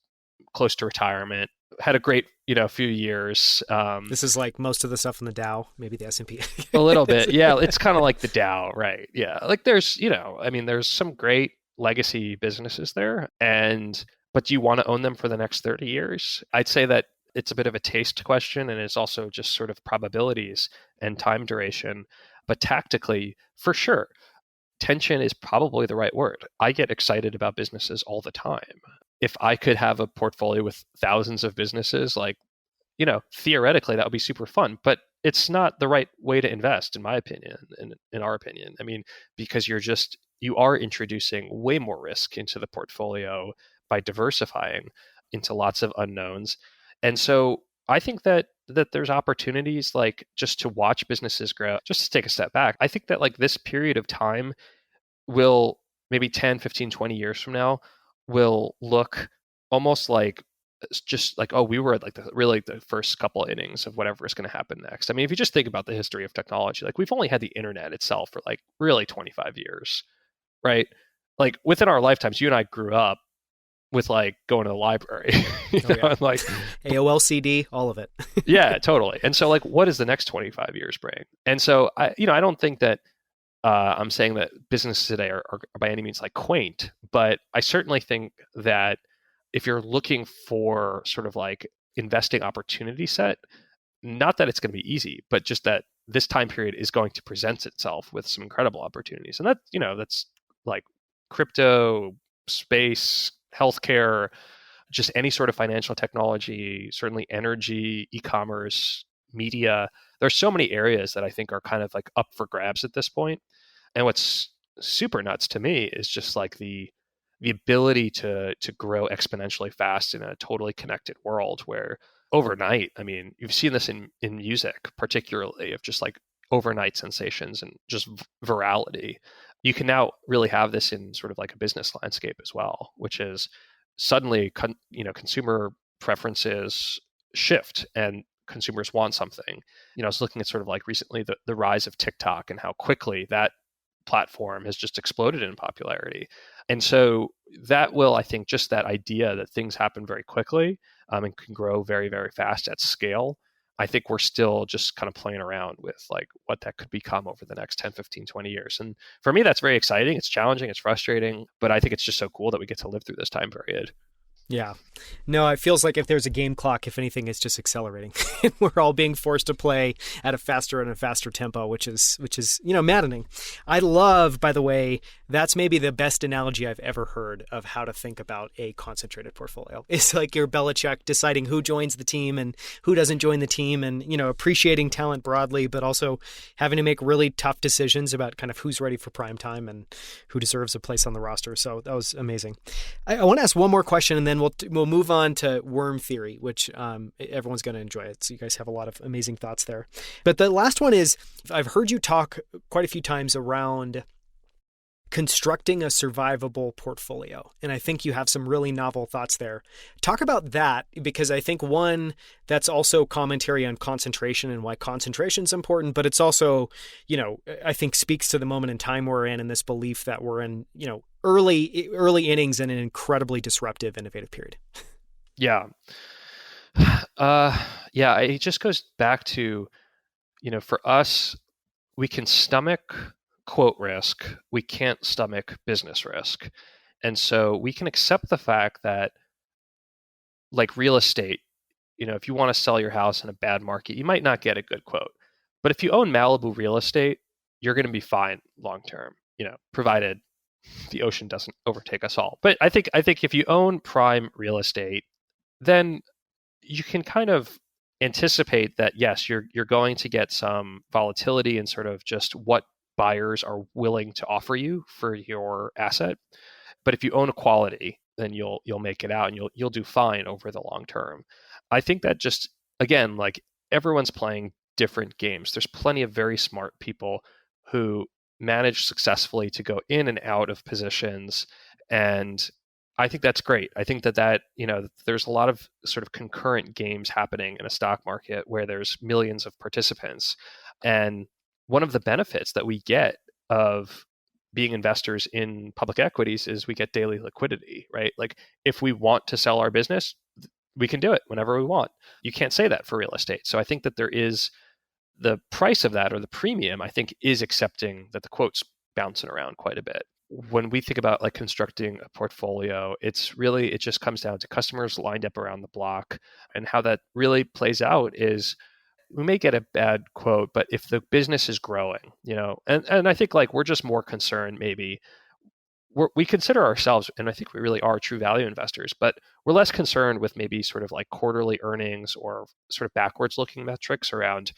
close to retirement, had a great, few years. This is like most of the stuff in the Dow, maybe the S&P. A little bit. Yeah. It's kind of like the Dow, right? Yeah. Like there's, there's some great legacy businesses there. And but do you want to own them for the next 30 years? I'd say that it's a bit of a taste question, and it's also just sort of probabilities and time duration. But tactically, for sure, tension is probably the right word. I get excited about businesses all the time. If I could have a portfolio with thousands of businesses, like, theoretically that would be super fun, but it's not the right way to invest, in my opinion, in our opinion. I mean, because you are introducing way more risk into the portfolio by diversifying into lots of unknowns. And so I think that there's opportunities, like, just to watch businesses grow. Just to take a step back, I think that, like, this period of time will, maybe 10, 15, 20 years from now, will look almost like, it's just like, oh, we were at, like, the first couple innings of whatever is going to happen next. I mean, if you just think about the history of technology, like, we've only had the internet itself for, like, really 25 years, right? Like, within our lifetimes, you and I grew up with, like, going to the library, and, like, AOL CD, all of it. Yeah, totally. And so, like, what does the next 25 years bring? And so I don't think that I'm saying that businesses today are by any means, like, quaint, but I certainly think that if you're looking for sort of, like, investing opportunity set, not that it's going to be easy, but just that this time period is going to present itself with some incredible opportunities. And that, that's like crypto, space, healthcare, just any sort of financial technology, certainly energy, e-commerce, media. There's so many areas that I think are kind of, like, up for grabs at this point. And what's super nuts to me is just, like, the ability to grow exponentially fast in a totally connected world where overnight, I mean, you've seen this in music, particularly, of just, like, overnight sensations and just virality. You can now really have this in sort of, like, a business landscape as well, which is suddenly, consumer preferences shift and consumers want something. I was looking at sort of, like, recently the rise of TikTok and how quickly that platform has just exploded in popularity. And so that will, I think, just that idea that things happen very quickly and can grow very, very fast at scale. I think we're still just kind of playing around with, like, what that could become over the next 10, 15, 20 years. And for me, that's very exciting. It's challenging. It's frustrating. But I think it's just so cool that we get to live through this time period. Yeah. No, it feels like if there's a game clock, if anything, it's just accelerating. We're all being forced to play at a faster and a faster tempo, which is, maddening. I love, by the way, that's maybe the best analogy I've ever heard of how to think about a concentrated portfolio. It's like your Belichick deciding who joins the team and who doesn't join the team, and, appreciating talent broadly, but also having to make really tough decisions about kind of who's ready for prime time and who deserves a place on the roster. So that was amazing. I want to ask one more question, and then we'll move on to worm theory, which everyone's going to enjoy it. So you guys have a lot of amazing thoughts there. But the last one is, I've heard you talk quite a few times around constructing a survivable portfolio. And I think you have some really novel thoughts there. Talk about that, because I think, one, that's also commentary on concentration and why concentration is important, but it's also, I think speaks to the moment in time we're in, and this belief that we're in, early innings in an incredibly disruptive, innovative period. Yeah. It just goes back to, for us, we can stomach quote risk. We can't stomach business risk. And so we can accept the fact that, like real estate, if you want to sell your house in a bad market, you might not get a good quote. But if you own Malibu real estate, you're going to be fine long term, provided the ocean doesn't overtake us all. But I think if you own prime real estate, then you can kind of anticipate that, yes, you're going to get some volatility in sort of just what buyers are willing to offer you for your asset. But if you own a quality, then you'll make it out, and you'll do fine over the long term. I think that, just, again, like, everyone's playing different games. There's plenty of very smart people who manage successfully to go in and out of positions, and I think that's great. I think that there's a lot of sort of concurrent games happening in a stock market where there's millions of participants. And one of the benefits that we get of being investors in public equities is we get daily liquidity, right? Like, if we want to sell our business, we can do it whenever we want. You can't say that for real estate. So I think that there is the price of that, or the premium, I think, is accepting that the quote's bouncing around quite a bit. when we think about like constructing a portfolio, it just comes down to customers lined up around the block. And how that really plays out is we may get a bad quote, but if the business is growing, and I think like we're just more concerned maybe we consider ourselves, and I think we really are true value investors, but we're less concerned with maybe sort of like quarterly earnings or sort of backwards looking metrics around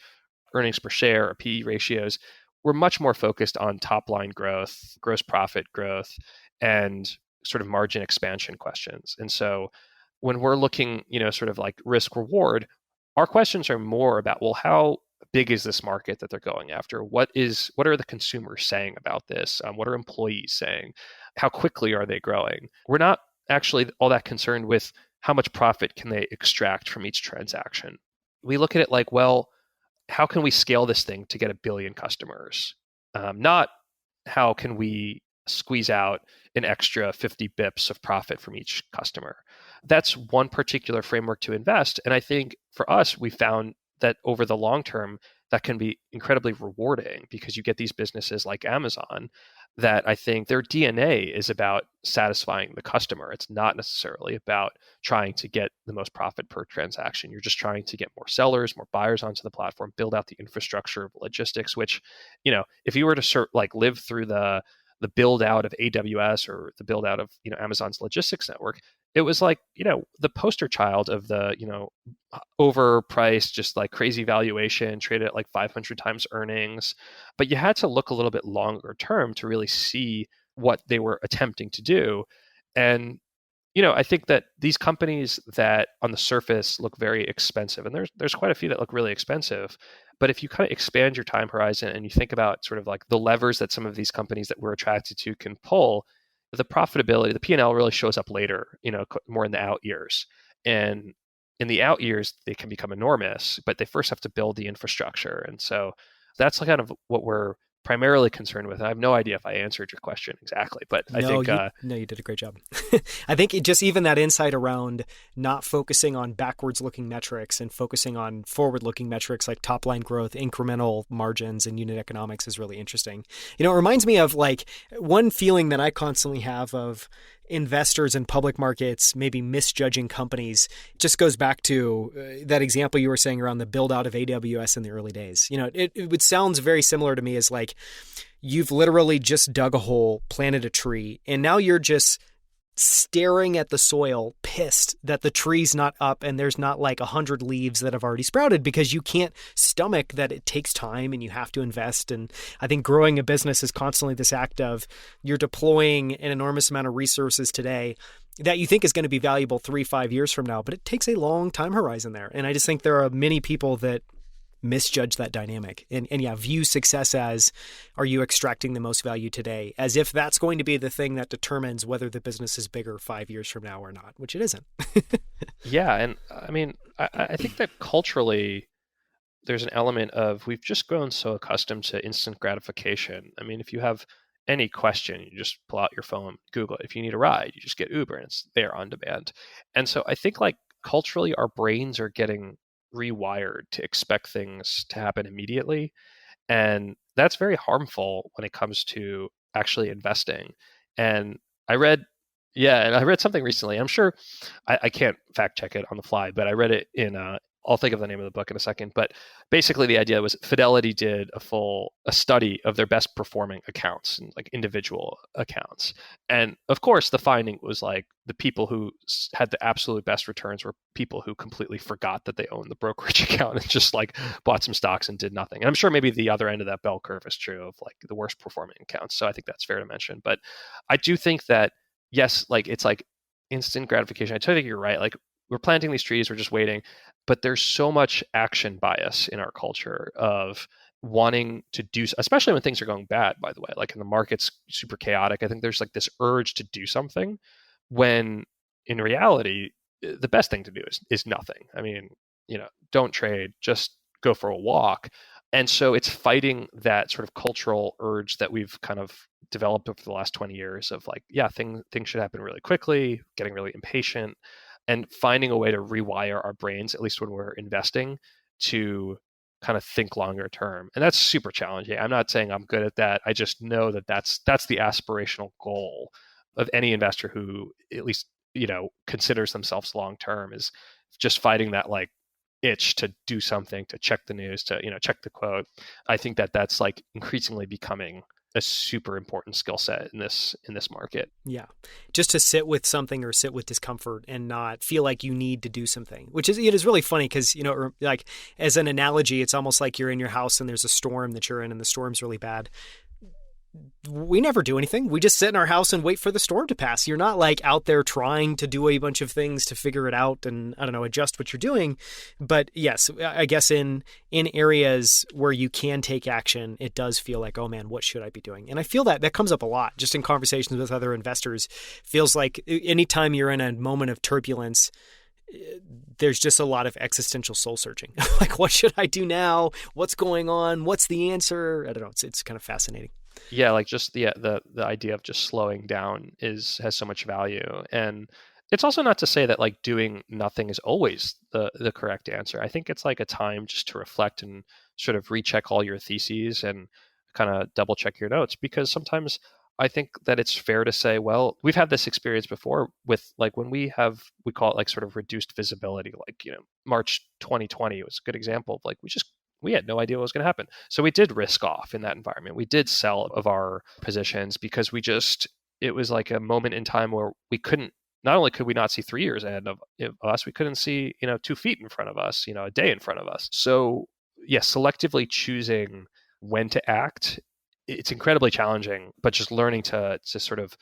earnings per share or PE ratios. We're much more focused on top line growth, gross profit growth, and sort of margin expansion questions. And so when we're looking, sort of like risk reward, our questions are more about, well, how big is this market that they're going after? What are the consumers saying about this? What are employees saying? How quickly are they growing? We're not actually all that concerned with how much profit can they extract from each transaction. We look at it like, well, how can we scale this thing to get 1 billion customers? Not how can we squeeze out an extra 50 bips of profit from each customer. That's one particular framework to invest. And I think for us, we found that over the long term, that can be incredibly rewarding because you get these businesses like Amazon that I think their DNA is about satisfying the customer. It's not necessarily about trying to get the most profit per transaction. You're just trying to get more sellers, more buyers onto the platform, build out the infrastructure of logistics, which, if you were to live through the build out of AWS or the build out of, Amazon's logistics network, it was like, the poster child of the, overpriced, just like crazy valuation, traded at like 500 times earnings. But you had to look a little bit longer term to really see what they were attempting to do. And, I think that these companies that on the surface look very expensive, and there's quite a few that look really expensive, but if you kind of expand your time horizon and you think about sort of like the levers that some of these companies that we're attracted to can pull, the profitability, the P&L really shows up later, more in the out years. And in the out years, they can become enormous, but they first have to build the infrastructure. And so that's kind of what we're primarily concerned with. I have no idea if I answered your question exactly, but I think... you did a great job. I think just even that insight around not focusing on backwards looking metrics and focusing on forward looking metrics like top line growth, incremental margins, and unit economics is really interesting. It reminds me of like one feeling that I constantly have of investors in public markets maybe misjudging companies. It just goes back to that example you were saying around the build out of AWS in the early days. It sounds very similar to me as like you've literally just dug a hole, planted a tree, and now you're just staring at the soil, pissed that the tree's not up and there's not like 100 leaves that have already sprouted because you can't stomach that it takes time and you have to invest. And I think growing a business is constantly this act of you're deploying an enormous amount of resources today that you think is going to be valuable 3-5 years from now, but it takes a long time horizon there. And I just think there are many people that misjudge that dynamic and view success as, are you extracting the most value today? As if that's going to be the thing that determines whether the business is bigger 5 years from now or not, which it isn't. Yeah. And I mean, I think that culturally there's an element of we've just grown so accustomed to instant gratification. I mean, if you have any question, you just pull out your phone, Google it. If you need a ride, you just get Uber and it's there on demand. And so I think like culturally our brains are getting rewired to expect things to happen immediately. And that's very harmful when it comes to actually investing. And I read something recently. I'm sure I can't fact check it on the fly, but I read it in I'll think of the name of the book in a second. But basically the idea was Fidelity did a study of their best performing accounts, and like individual accounts. And of course the finding was like the people who had the absolute best returns were people who completely forgot that they owned the brokerage account and just like bought some stocks and did nothing. And I'm sure maybe the other end of that bell curve is true of like the worst performing accounts. So I think that's fair to mention. But I do think that, yes, like it's like instant gratification. I totally think you're right. Like we're planting these trees, we're just waiting. But there's so much action bias in our culture of wanting to do, especially when things are going bad, by the way, like in the market's super chaotic. I think there's like this urge to do something when in reality, the best thing to do is nothing. I mean, don't trade, just go for a walk. And so it's fighting that sort of cultural urge that we've kind of developed over the last 20 years of like, yeah, things should happen really quickly, getting really impatient, and finding a way to rewire our brains, at least when we're investing, to kind of think longer term. And that's super challenging. I'm not saying I'm good at that. I just know that that's the aspirational goal of any investor who at least, considers themselves long term, is just fighting that like itch to do something, to check the news, to, check the quote. I think that that's like increasingly becoming a super important skill set in this market. Yeah. Just to sit with something or sit with discomfort and not feel like you need to do something, which is, it is really funny because, like as an analogy, it's almost like you're in your house and there's a storm that you're in and the storm's really bad. We never do anything. We just sit in our house and wait for the storm to pass. You're not like out there trying to do a bunch of things to figure it out and, adjust what you're doing. But yes, I guess in areas where you can take action, it does feel like, oh man, what should I be doing? And I feel that comes up a lot just in conversations with other investors. Feels like anytime you're in a moment of turbulence, there's just a lot of existential soul searching. Like, what should I do now? What's going on? What's the answer? I don't know. It's kind of fascinating. Yeah, like just the idea of just slowing down has so much value. And it's also not to say that like doing nothing is always the correct answer. I think it's like a time just to reflect and sort of recheck all your theses and kind of double check your notes, because sometimes I think that it's fair to say, well, we've had this experience before with like when we call it like sort of reduced visibility, like, March 2020 was a good example of like, we had no idea what was going to happen. So we did risk off in that environment. We did sell of our positions because it was like a moment in time where not only could we not see 3 years ahead of us, we couldn't see, 2 feet in front of us, a day in front of us. So yes, selectively choosing when to act, it's incredibly challenging, but just learning to sort of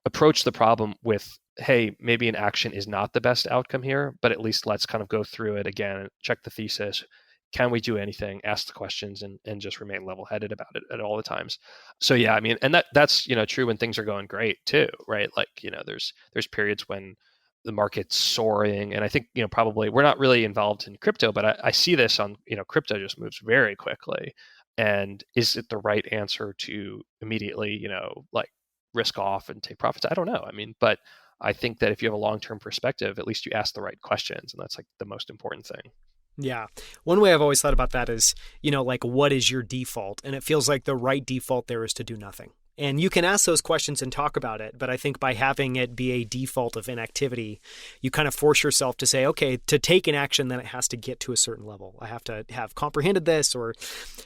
approach the problem with, hey, maybe an action is not the best outcome here, but at least let's kind of go through it again, check the thesis. Can we do anything? Ask the questions and just remain level-headed about it at all the times. So yeah, I mean, and that's true when things are going great too, right? Like there's periods when the market's soaring, and I think probably we're not really involved in crypto, but I see this on crypto just moves very quickly. And is it the right answer to immediately like risk off and take profits? I don't know. I mean, but I think that if you have a long-term perspective, at least you ask the right questions, and that's like the most important thing. Yeah. One way I've always thought about that is, like, what is your default? And it feels like the right default there is to do nothing. And you can ask those questions and talk about it. But I think by having it be a default of inactivity, you kind of force yourself to say, okay, to take an action, then it has to get to a certain level. I have to have comprehended this or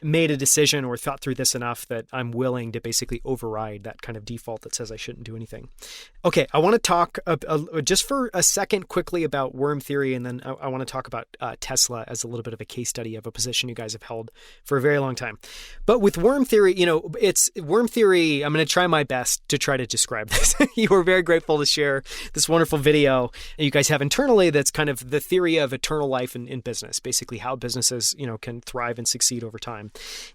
made a decision or thought through this enough that I'm willing to basically override that kind of default that says I shouldn't do anything. Okay, I want to talk just for a second quickly about worm theory, and then I want to talk about Tesla as a little bit of a case study of a position you guys have held for a very long time. But with worm theory, it's worm theory. I'm going to try my best to try to describe this. You were very grateful to share this wonderful video you guys have internally that's kind of the theory of eternal life in business, basically how businesses, can thrive and succeed over time.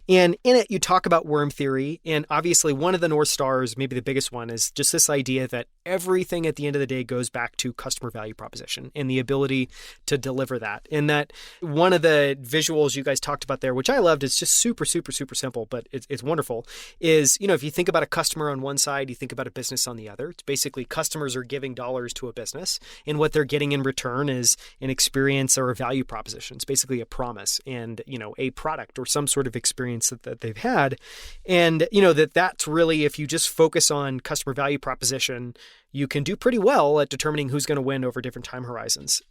And in it, you talk about worm theory. And obviously, one of the North Stars, maybe the biggest one, is just this idea that everything at the end of the day goes back to customer value proposition and the ability to deliver that. And that one of the visuals you guys talked about there, which I loved, it's just super, super, super simple, but it's wonderful, is, if you think about a customer on one side, you think about a business on the other. It's basically customers are giving dollars to a business, and what they're getting in return is an experience or a value proposition. It's basically a promise and, a product or some sort of experience that they've had. And, that's really, if you just focus on customer value proposition, you can do pretty well at determining who's going to win over different time horizons.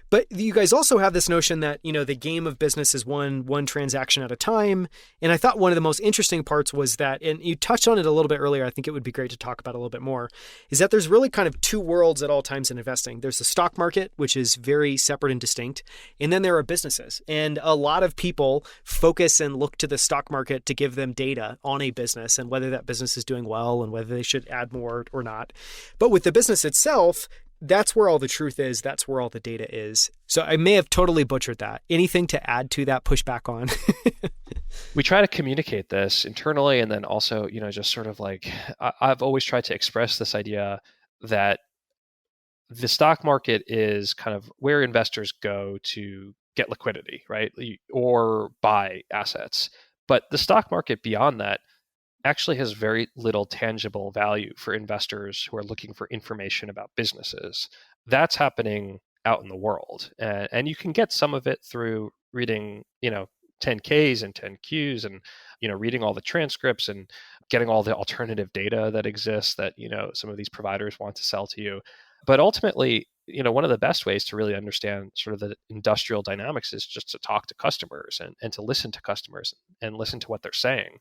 But you guys also have this notion that, the game of business is one transaction at a time. And I thought one of the most interesting parts was that, and you touched on it a little bit earlier, I think it would be great to talk about a little bit more, is that there's really kind of two worlds at all times in investing. There's the stock market, which is very separate and distinct. And then there are businesses. And a lot of people focus and look to the stock market to give them data on a business and whether that business is doing well and whether they should add more or not. But with the business itself, that's where all the truth is. That's where all the data is. So I may have totally butchered that. Anything to add to that, push back on? We try to communicate this internally, and then also, just sort of like, I've always tried to express this idea that the stock market is kind of where investors go to get liquidity, right? Or buy assets. But the stock market beyond that actually has very little tangible value for investors who are looking for information about businesses. That's happening out in the world. And you can get some of it through reading, 10Ks and 10Qs and, reading all the transcripts and getting all the alternative data that exists that, some of these providers want to sell to you. But ultimately, one of the best ways to really understand sort of the industrial dynamics is just to talk to customers and to listen to customers and listen to what they're saying.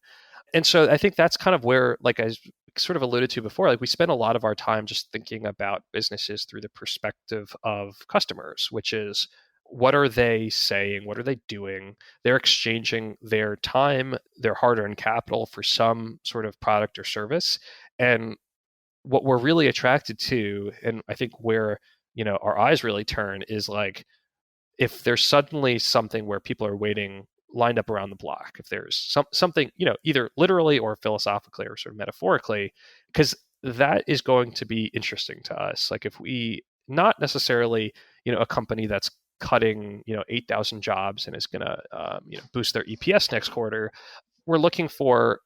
And so I think that's kind of where, like I sort of alluded to before, like we spend a lot of our time just thinking about businesses through the perspective of customers, which is, what are they saying? What are they doing? They're exchanging their time, their hard-earned capital for some sort of product or service. And what we're really attracted to, and I think where, our eyes really turn, is like, if there's suddenly something where people are waiting lined up around the block, if there's something, either literally or philosophically or sort of metaphorically, because that is going to be interesting to us. Like if we, not necessarily, a company that's cutting, 8,000 jobs and is going to, boost their EPS next quarter, we're looking for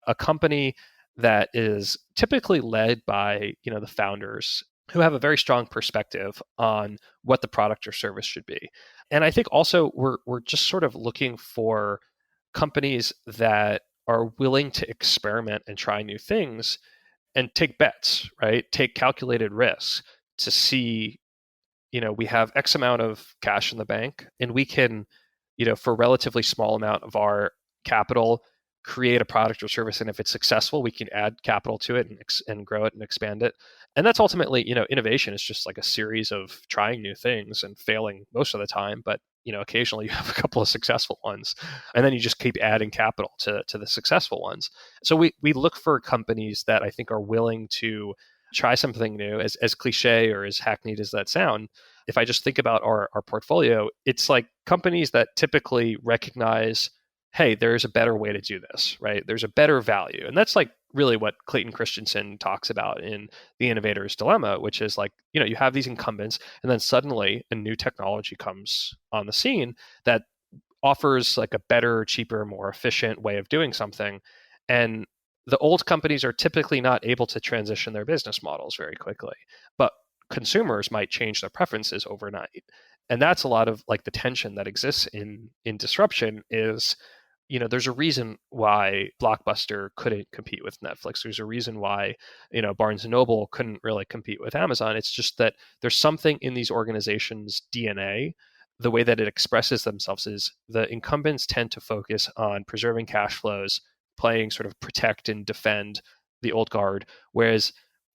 a company that is typically led by, the founders who have a very strong perspective on what the product or service should be. And I think also we're just sort of looking for companies that are willing to experiment and try new things and take bets, right? Take calculated risks to see, we have X amount of cash in the bank and we can, for a relatively small amount of our capital, create a product or service. And if it's successful, we can add capital to it and grow it and expand it. And that's ultimately, innovation is just like a series of trying new things and failing most of the time. But, occasionally you have a couple of successful ones and then you just keep adding capital to the successful ones. So we look for companies that I think are willing to try something new, as cliche or as hackneyed as that sound. If I just think about our portfolio, it's like companies that typically recognize, hey, there's a better way to do this, right? There's a better value. And that's like really what Clayton Christensen talks about in The Innovator's Dilemma, which is like, you have these incumbents and then suddenly a new technology comes on the scene that offers like a better, cheaper, more efficient way of doing something. And the old companies are typically not able to transition their business models very quickly, but consumers might change their preferences overnight. And that's a lot of like the tension that exists in disruption is, there's a reason why Blockbuster couldn't compete with Netflix. There's a reason why, Barnes & Noble couldn't really compete with Amazon. It's just that there's something in these organizations' DNA, the way that it expresses themselves is the incumbents tend to focus on preserving cash flows, playing sort of protect and defend the old guard, whereas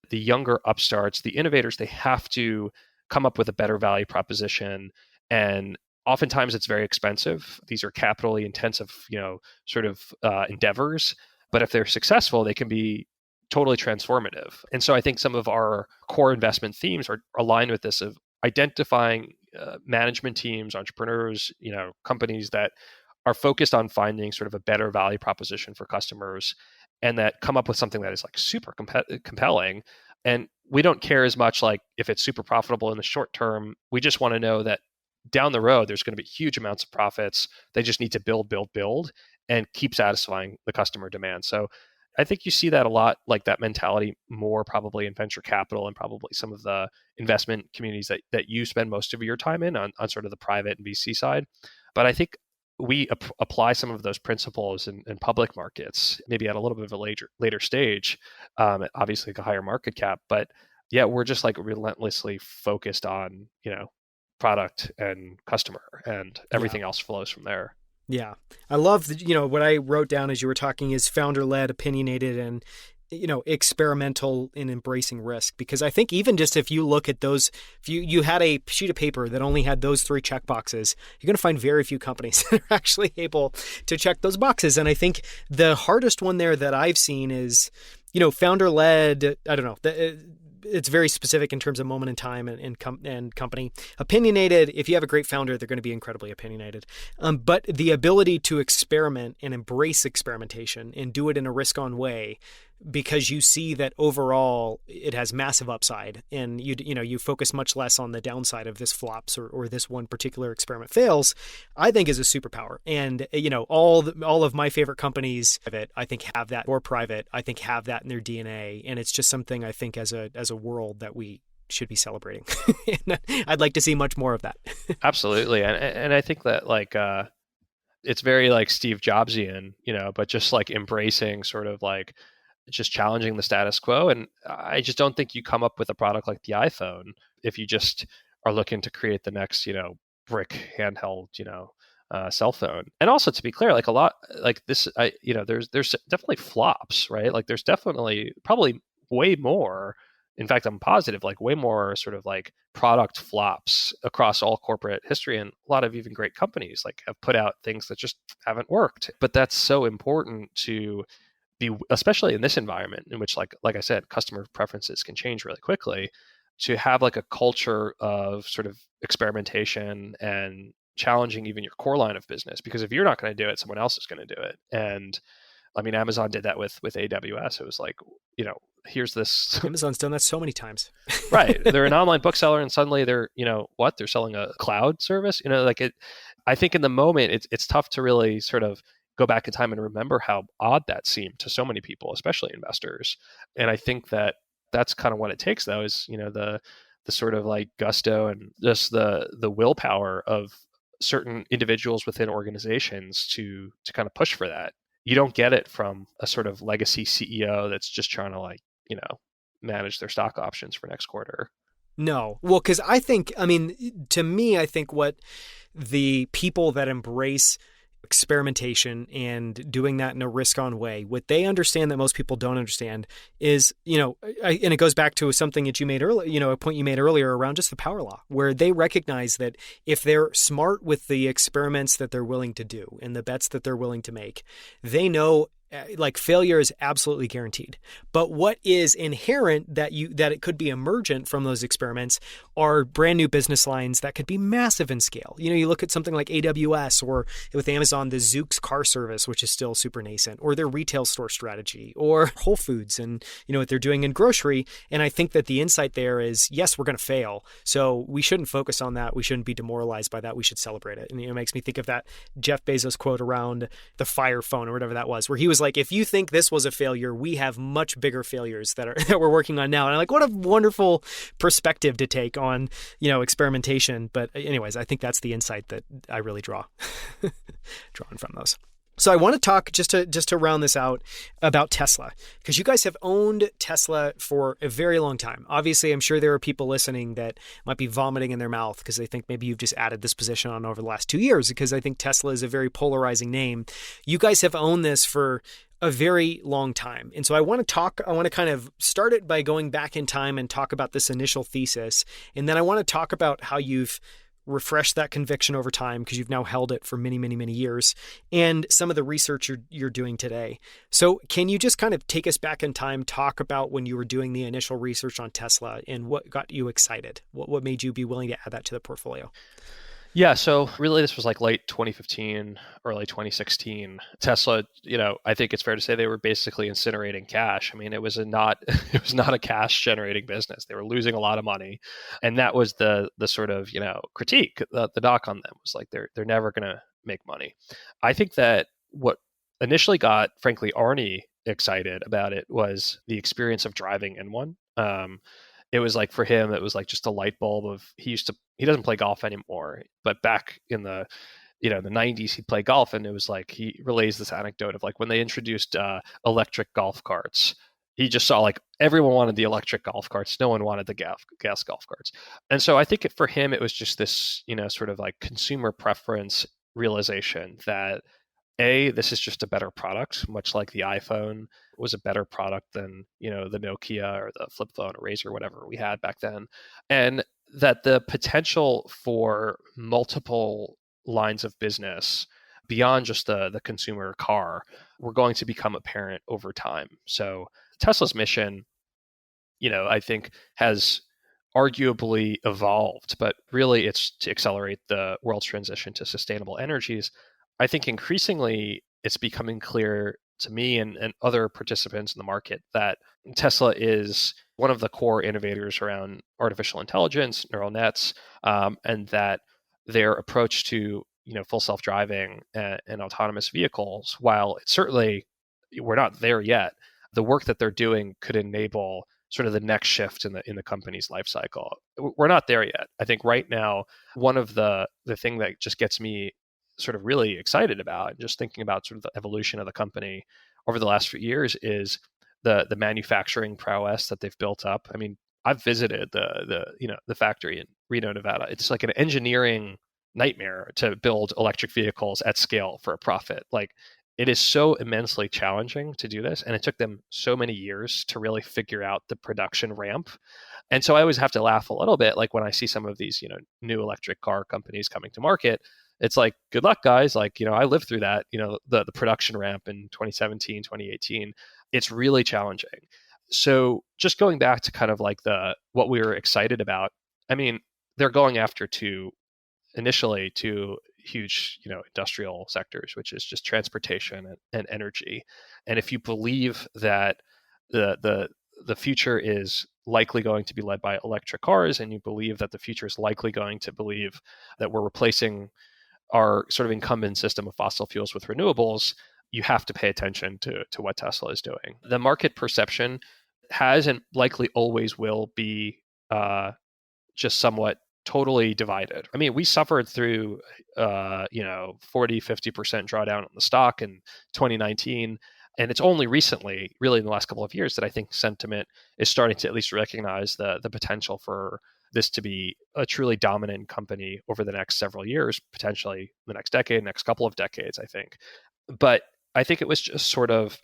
the younger upstarts, the innovators, they have to come up with a better value proposition. And oftentimes it's very expensive. These are capitally intensive, endeavors. But if they're successful, they can be totally transformative. And so I think some of our core investment themes are aligned with this of identifying management teams, entrepreneurs, companies that are focused on finding sort of a better value proposition for customers and that come up with something that is like super compelling. And we don't care as much like if it's super profitable in the short term. We just want to know that down the road, there's going to be huge amounts of profits. They just need to build, and keep satisfying the customer demand. So I think you see that a lot, like that mentality more probably in venture capital and probably some of the investment communities that you spend most of your time in on sort of the private and VC side. But I think we apply some of those principles in public markets, maybe at a little bit of a later stage, obviously like a higher market cap. But yeah, we're just like relentlessly focused on, product and customer, and everything else flows from there. Yeah. I love what I wrote down as you were talking is founder-led, opinionated, and experimental in embracing risk. Because I think even just if you look at those, if you had a sheet of paper that only had those 3 check boxes, you're going to find very few companies that are actually able to check those boxes. And I think the hardest one there that I've seen is, founder-led, I don't know, it's very specific in terms of moment in time and company. Opinionated, if you have a great founder, they're going to be incredibly opinionated. But the ability to experiment and embrace experimentation and do it in a risk-on way, because you see that overall it has massive upside, and you focus much less on the downside of this flops or this one particular experiment fails, I think is a superpower. And all of my favorite companies of it, I think have that, or private, I think have that in their DNA, and it's just something I think as a world that we should be celebrating. And I'd like to see much more of that. Absolutely, and I think that like it's very like Steve Jobsian, but just like embracing sort of like just challenging the status quo. And I just don't think you come up with a product like the iPhone if you just are looking to create the next, brick handheld, cell phone. And also, to be clear, like a lot like this, there's definitely flops, right? Like there's definitely probably way more. In fact, I'm positive, like way more sort of like product flops across all corporate history, and a lot of even great companies like have put out things that just haven't worked. But that's so important to be, especially in this environment in which, like I said, customer preferences can change really quickly, to have like a culture of sort of experimentation and challenging even your core line of business. Because if you're not going to do it, someone else is going to do it. And I mean, Amazon did that with AWS. It was like, here's this. Amazon's done that so many times. Right. They're an online bookseller, and suddenly they're, they're selling a cloud service. I think in the moment, it's tough to really sort of go back in time and remember how odd that seemed to so many people, especially investors. And I think that that's kind of what it takes, though, is, the sort of like gusto and just the willpower of certain individuals within organizations to kind of push for that. You don't get it from a sort of legacy CEO that's just trying to manage their stock options for next quarter. No. Well, because to me, I think what the people that embrace experimentation and doing that in a risk-on way, what they understand that most people don't understand is, and it goes back to something that you made earlier, a point you made earlier around just the power law, where they recognize that if they're smart with the experiments that they're willing to do and the bets that they're willing to make, they know like failure is absolutely guaranteed. But what is inherent that it could be emergent from those experiments are brand new business lines that could be massive in scale. You look at something like AWS, or with Amazon, the Zoox car service, which is still super nascent, or their retail store strategy, or Whole Foods and what they're doing in grocery. And I think that the insight there is, yes, we're going to fail. So we shouldn't focus on that. We shouldn't be demoralized by that. We should celebrate it. And it makes me think of that Jeff Bezos quote around the Fire phone or whatever that was, where he was like, if you think this was a failure, we have much bigger failures that we're working on now. And I'm like, what a wonderful perspective to take on, experimentation. But anyways, I think that's the insight that I really drawing from those. So I want to talk just to round this out about Tesla, because you guys have owned Tesla for a very long time. Obviously, I'm sure there are people listening that might be vomiting in their mouth because they think maybe you've just added this position on over the last 2 years, because I think Tesla is a very polarizing name. You guys have owned this for a very long time. And so I want to kind of start it by going back in time and talk about this initial thesis. And then I want to talk about how you've refreshed that conviction over time, because you've now held it for many, many, many years, and some of the research you're doing today. So can you just kind of take us back in time, talk about when you were doing the initial research on Tesla and what got you excited? What made you be willing to add that to the portfolio? Yeah, so really this was like late 2015, early 2016. Tesla, I think it's fair to say they were basically incinerating cash. I mean, it was not a cash generating business. They were losing a lot of money. And that was the sort of, critique, the knock on them was like, they're never going to make money. I think that what initially got, frankly, Arnie excited about it was the experience of driving in one. It was like, for him, it was like just a light bulb of, he doesn't play golf anymore, but back in the 90s, he'd play golf, and it was like, he relays this anecdote of like when they introduced electric golf carts, he just saw like everyone wanted the electric golf carts. No one wanted the gas golf carts. And so I think for him, it was just this, sort of like consumer preference realization that this is just a better product, much like the iPhone was a better product than, the Nokia or the flip phone or Razor, whatever we had back then. And that the potential for multiple lines of business beyond just the consumer car were going to become apparent over time. So Tesla's mission, I think has arguably evolved, but really it's to accelerate the world's transition to sustainable energies. I think increasingly it's becoming clear to me and other participants in the market that Tesla is one of the core innovators around artificial intelligence, neural nets, and that their approach to full self-driving and autonomous vehicles, while it's certainly we're not there yet, the work that they're doing could enable sort of the next shift in the company's life cycle. We're not there yet. I think right now, one of the thing that just gets me sort of really excited about, and just thinking about sort of the evolution of the company over the last few years, is the manufacturing prowess that they've built up. I mean, I've visited the factory in Reno, Nevada. It's like an engineering nightmare to build electric vehicles at scale for a profit. Like, it is so immensely challenging to do this, and it took them so many years to really figure out the production ramp. And so I always have to laugh a little bit, like when I see some of these, new electric car companies coming to market. It's like, good luck, guys. Like, I lived through that, the production ramp in 2017, 2018. It's really challenging. So just going back to kind of like what we were excited about, I mean, they're going after initially two huge, industrial sectors, which is just transportation and energy. And if you believe that the future is likely going to be led by electric cars, and you believe that the future is likely going to believe that we're replacing our sort of incumbent system of fossil fuels with renewables, you have to pay attention to what Tesla is doing. The market perception has and likely always will be just somewhat totally divided. I mean, we suffered through 40-50% drawdown on the stock in 2019. And it's only recently, really in the last couple of years, that I think sentiment is starting to at least recognize the potential for this to be a truly dominant company over the next several years, potentially the next decade, next couple of decades, I think. But I think it was just sort of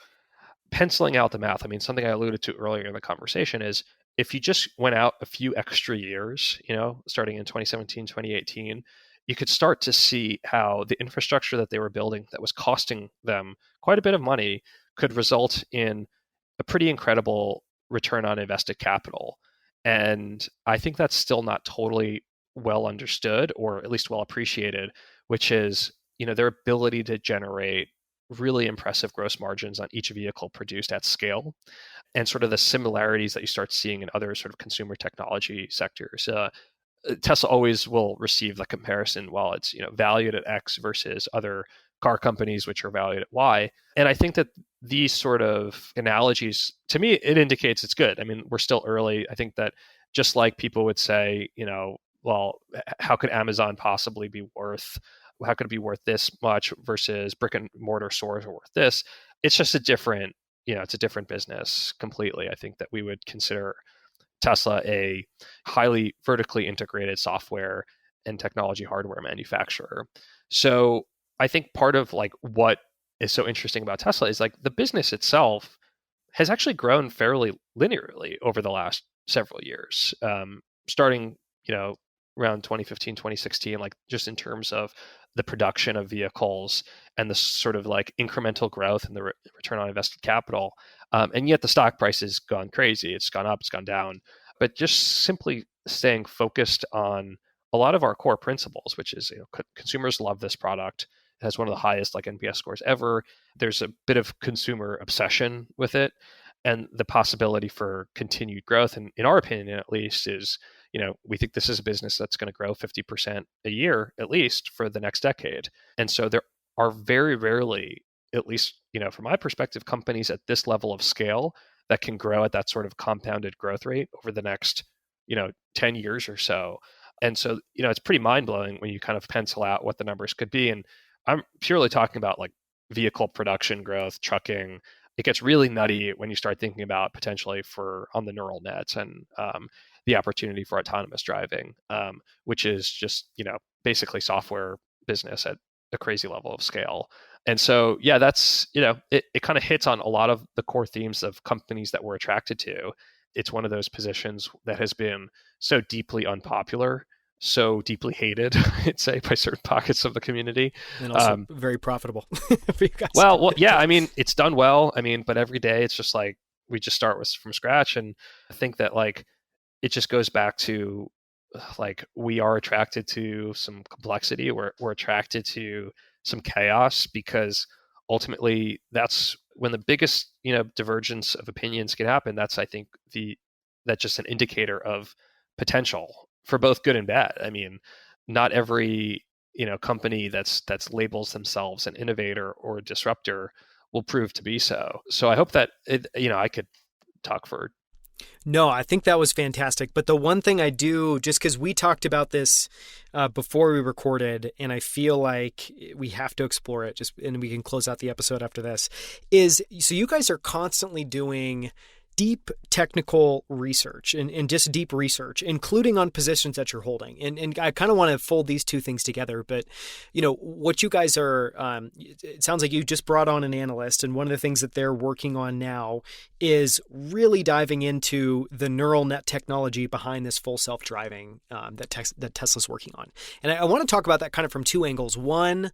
penciling out the math. I mean, something I alluded to earlier in the conversation is, if you just went out a few extra years, starting in 2017, 2018, you could start to see how the infrastructure that they were building that was costing them quite a bit of money could result in a pretty incredible return on invested capital. And I think that's still not totally well understood, or at least well appreciated, which is, their ability to generate really impressive gross margins on each vehicle produced at scale, and sort of the similarities that you start seeing in other sort of consumer technology sectors. Tesla always will receive the comparison, while it's valued at X versus other car companies which are valued at Y. And I think that these sort of analogies, to me, it indicates it's good. I mean, we're still early. I think that just like people would say, well, how could Amazon possibly be worth? How could it be worth this much versus brick and mortar stores are worth this? It's just a different, it's a different business completely. I think that we would consider Tesla a highly vertically integrated software and technology hardware manufacturer. So I think part of like what is so interesting about Tesla is like the business itself has actually grown fairly linearly over the last several years, starting, around 2015, 2016, like just in terms of the production of vehicles and the sort of like incremental growth and the return on invested capital. And yet the stock price has gone crazy. It's gone up, it's gone down. But just simply staying focused on a lot of our core principles, which is, consumers love this product. It has one of the highest like NPS scores ever. There's a bit of consumer obsession with it. And the possibility for continued growth, and in our opinion, at least, is, we think this is a business that's going to grow 50% a year, at least for the next decade. And so there are very rarely, at least, from my perspective, companies at this level of scale that can grow at that sort of compounded growth rate over the next, 10 years or so. And so, it's pretty mind blowing when you kind of pencil out what the numbers could be. And I'm purely talking about like vehicle production growth, trucking. It gets really nutty when you start thinking about potentially on the neural nets and the opportunity for autonomous driving, which is just, basically software business at a crazy level of scale. And so, yeah, that's, it kind of hits on a lot of the core themes of companies that we're attracted to. It's one of those positions that has been so deeply unpopular, so deeply hated, I'd say, by certain pockets of the community. And also very profitable for you guys. Well, yeah, I mean, it's done well. I mean, but every day it's just like, we just start from scratch. And I think that like, it just goes back to like, we are attracted to some complexity. We're attracted to some chaos, because ultimately that's when the biggest, divergence of opinions can happen. That's, I think, that's just an indicator of potential for both good and bad. I mean, not every, company that's labels themselves an innovator or a disruptor will prove to be so. So I hope that I could talk for No, I think that was fantastic. But the one thing I do, just because we talked about this before we recorded, and I feel like we have to explore it, and we can close out the episode after this, is so you guys are constantly doing deep technical research and just deep research, including on positions that you're holding. And I kind of want to fold these two things together. But, what you guys are, it sounds like you just brought on an analyst. And one of the things that they're working on now is really diving into the neural net technology behind this full self-driving that Tesla's working on. And I want to talk about that kind of from two angles. One,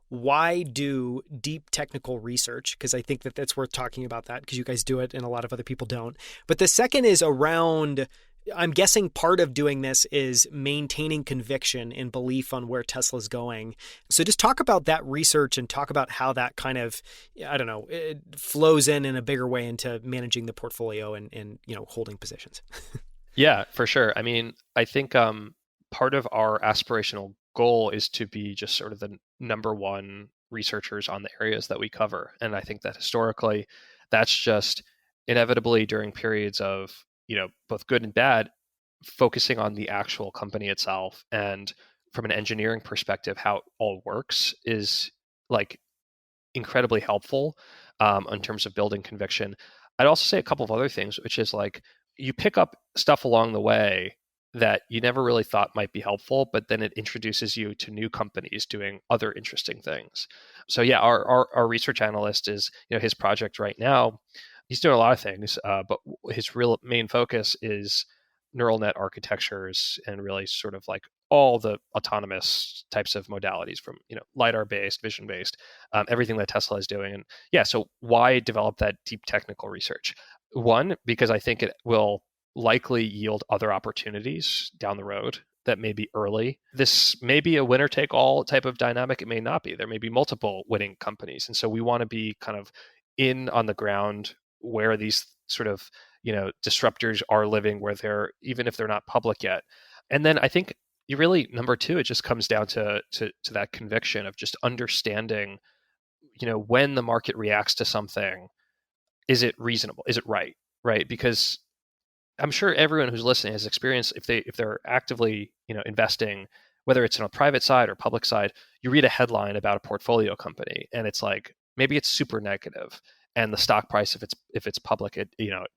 why do deep technical research? Because I think that that's worth talking about that because you guys do it and a lot of other people don't. But the second is around, I'm guessing part of doing this is maintaining conviction and belief on where Tesla's going. So just talk about that research and talk about how that kind of, I don't know, it flows in a bigger way into managing the portfolio and holding positions. Yeah, for sure. I mean, I think part of our aspirational goal is to be just sort of the number one researchers on the areas that we cover. And I think that historically, that's just inevitably during periods of, both good and bad, focusing on the actual company itself. And from an engineering perspective, how it all works is like incredibly helpful in terms of building conviction. I'd also say a couple of other things, which is like you pick up stuff along the way that you never really thought might be helpful, but then it introduces you to new companies doing other interesting things. So yeah, our research analyst is, his project right now, he's doing a lot of things, but his real main focus is neural net architectures and really sort of like all the autonomous types of modalities from, LiDAR-based, vision-based, everything that Tesla is doing. And yeah, so why develop that deep technical research? One, because I think it will likely yield other opportunities down the road that may be early. This may be a winner-take-all type of dynamic. It may not be. There may be multiple winning companies. And so we want to be kind of in on the ground where these sort of, disruptors are living, where they're, even if they're not public yet. And then I think you really, number two, it just comes down to that conviction of just understanding, when the market reacts to something, is it reasonable? Is it right? Right? Because I'm sure everyone who's listening has experienced if they're actively, investing, whether it's on a private side or public side, you read a headline about a portfolio company and it's like, maybe it's super negative and the stock price, if it's public, it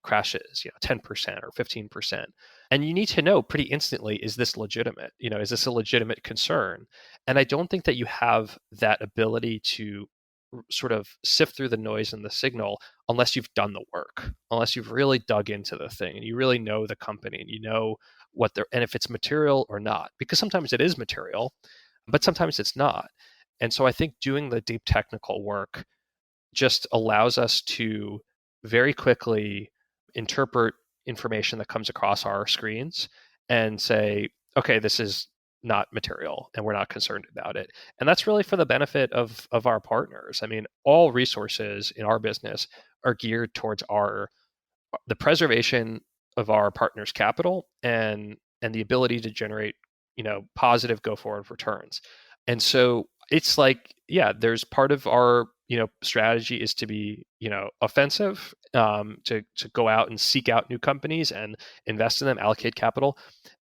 crashes, 10% or 15%. And you need to know pretty instantly, is this legitimate? Is this a legitimate concern? And I don't think that you have that ability to sort of sift through the noise and the signal unless you've done the work, unless you've really dug into the thing and you really know the company and you know what they're, and if it's material or not, because sometimes it is material, but sometimes it's not. And so I think doing the deep technical work just allows us to very quickly interpret information that comes across our screens and say, okay, this is not material and we're not concerned about it. And that's really for the benefit of our partners. I mean, all resources in our business are geared towards the preservation of our partners' capital and the ability to generate, positive go forward returns. And so it's like, yeah, there's part of our, strategy is to be, offensive, to go out and seek out new companies and invest in them, allocate capital.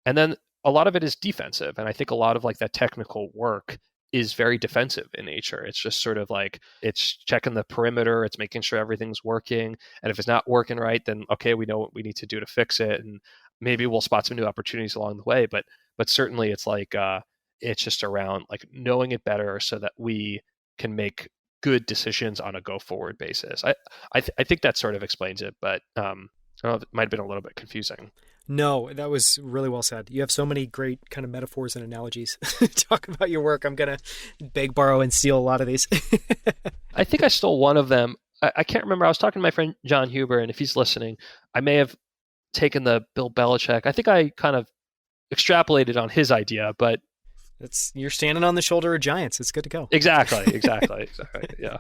And then a lot of it is defensive. And I think a lot of like that technical work is very defensive in nature. It's just sort of like, it's checking the perimeter, it's making sure everything's working. And if it's not working right, then okay, we know what we need to do to fix it. And maybe we'll spot some new opportunities along the way. But certainly it's like, it's just around like knowing it better so that we can make good decisions on a go forward basis. I think that sort of explains it, but I don't know if it might have been a little bit confusing. No, that was really well said. You have so many great kind of metaphors and analogies. Talk about your work. I'm going to beg, borrow, and steal a lot of these. I think I stole one of them. I can't remember. I was talking to my friend John Huber, and if he's listening, I may have taken the Bill Belichick. I think I kind of extrapolated on his idea, but you're standing on the shoulder of giants. It's good to go. Exactly. Yeah.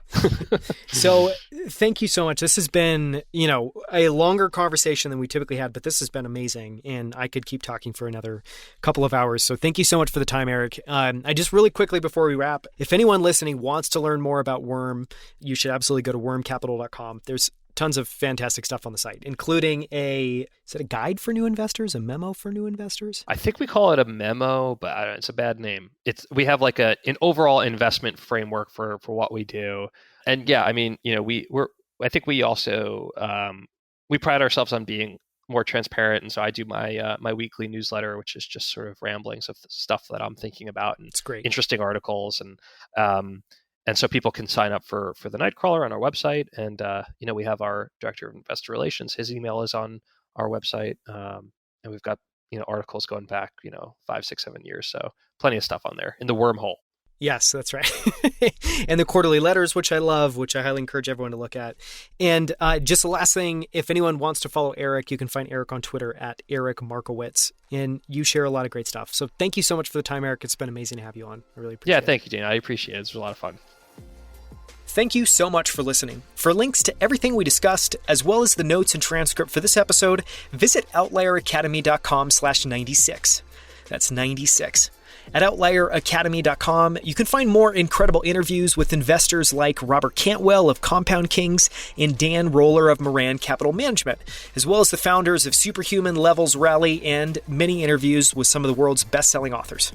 So thank you so much. This has been, a longer conversation than we typically had, but this has been amazing. And I could keep talking for another couple of hours. So thank you so much for the time, Eric. I just really quickly before we wrap, if anyone listening wants to learn more about Worm, you should absolutely go to wormcapital.com. There's tons of fantastic stuff on the site, including is it a guide for new investors, a memo for new investors? I think we call it a memo, but I don't know, it's a bad name. We have like an overall investment framework for what we do. And yeah, I mean, I think we also, we pride ourselves on being more transparent. And so I do my weekly newsletter, which is just sort of ramblings of the stuff that I'm thinking about, and it's great, interesting articles. And so people can sign up for the Nightcrawler on our website. And, we have our director of investor relations. His email is on our website. And we've got, articles going back, 5, 6, 7 years. So plenty of stuff on there in the wormhole. Yes, that's right. And the quarterly letters, which I love, which I highly encourage everyone to look at. And just the last thing, if anyone wants to follow Eric, you can find Eric on Twitter at Eric Markowitz. And you share a lot of great stuff. So thank you so much for the time, Eric. It's been amazing to have you on. I really appreciate it. Yeah, thank you, Dana. I appreciate it. It's a lot of fun. Thank you so much for listening. For links to everything we discussed, as well as the notes and transcript for this episode, visit outlieracademy.com/96. That's 96. At outlieracademy.com, you can find more incredible interviews with investors like Robert Cantwell of Compound Kings and Dan Roller of Moran Capital Management, as well as the founders of Superhuman Levels Rally and many interviews with some of the world's best-selling authors.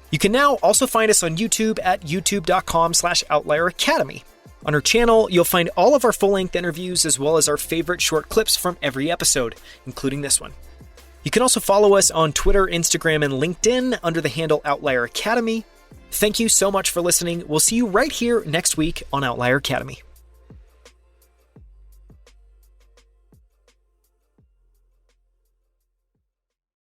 You can now also find us on YouTube at youtube.com/outlieracademy. On our channel, you'll find all of our full-length interviews as well as our favorite short clips from every episode, including this one. You can also follow us on Twitter, Instagram, and LinkedIn under the handle Outlier Academy. Thank you so much for listening. We'll see you right here next week on Outlier Academy.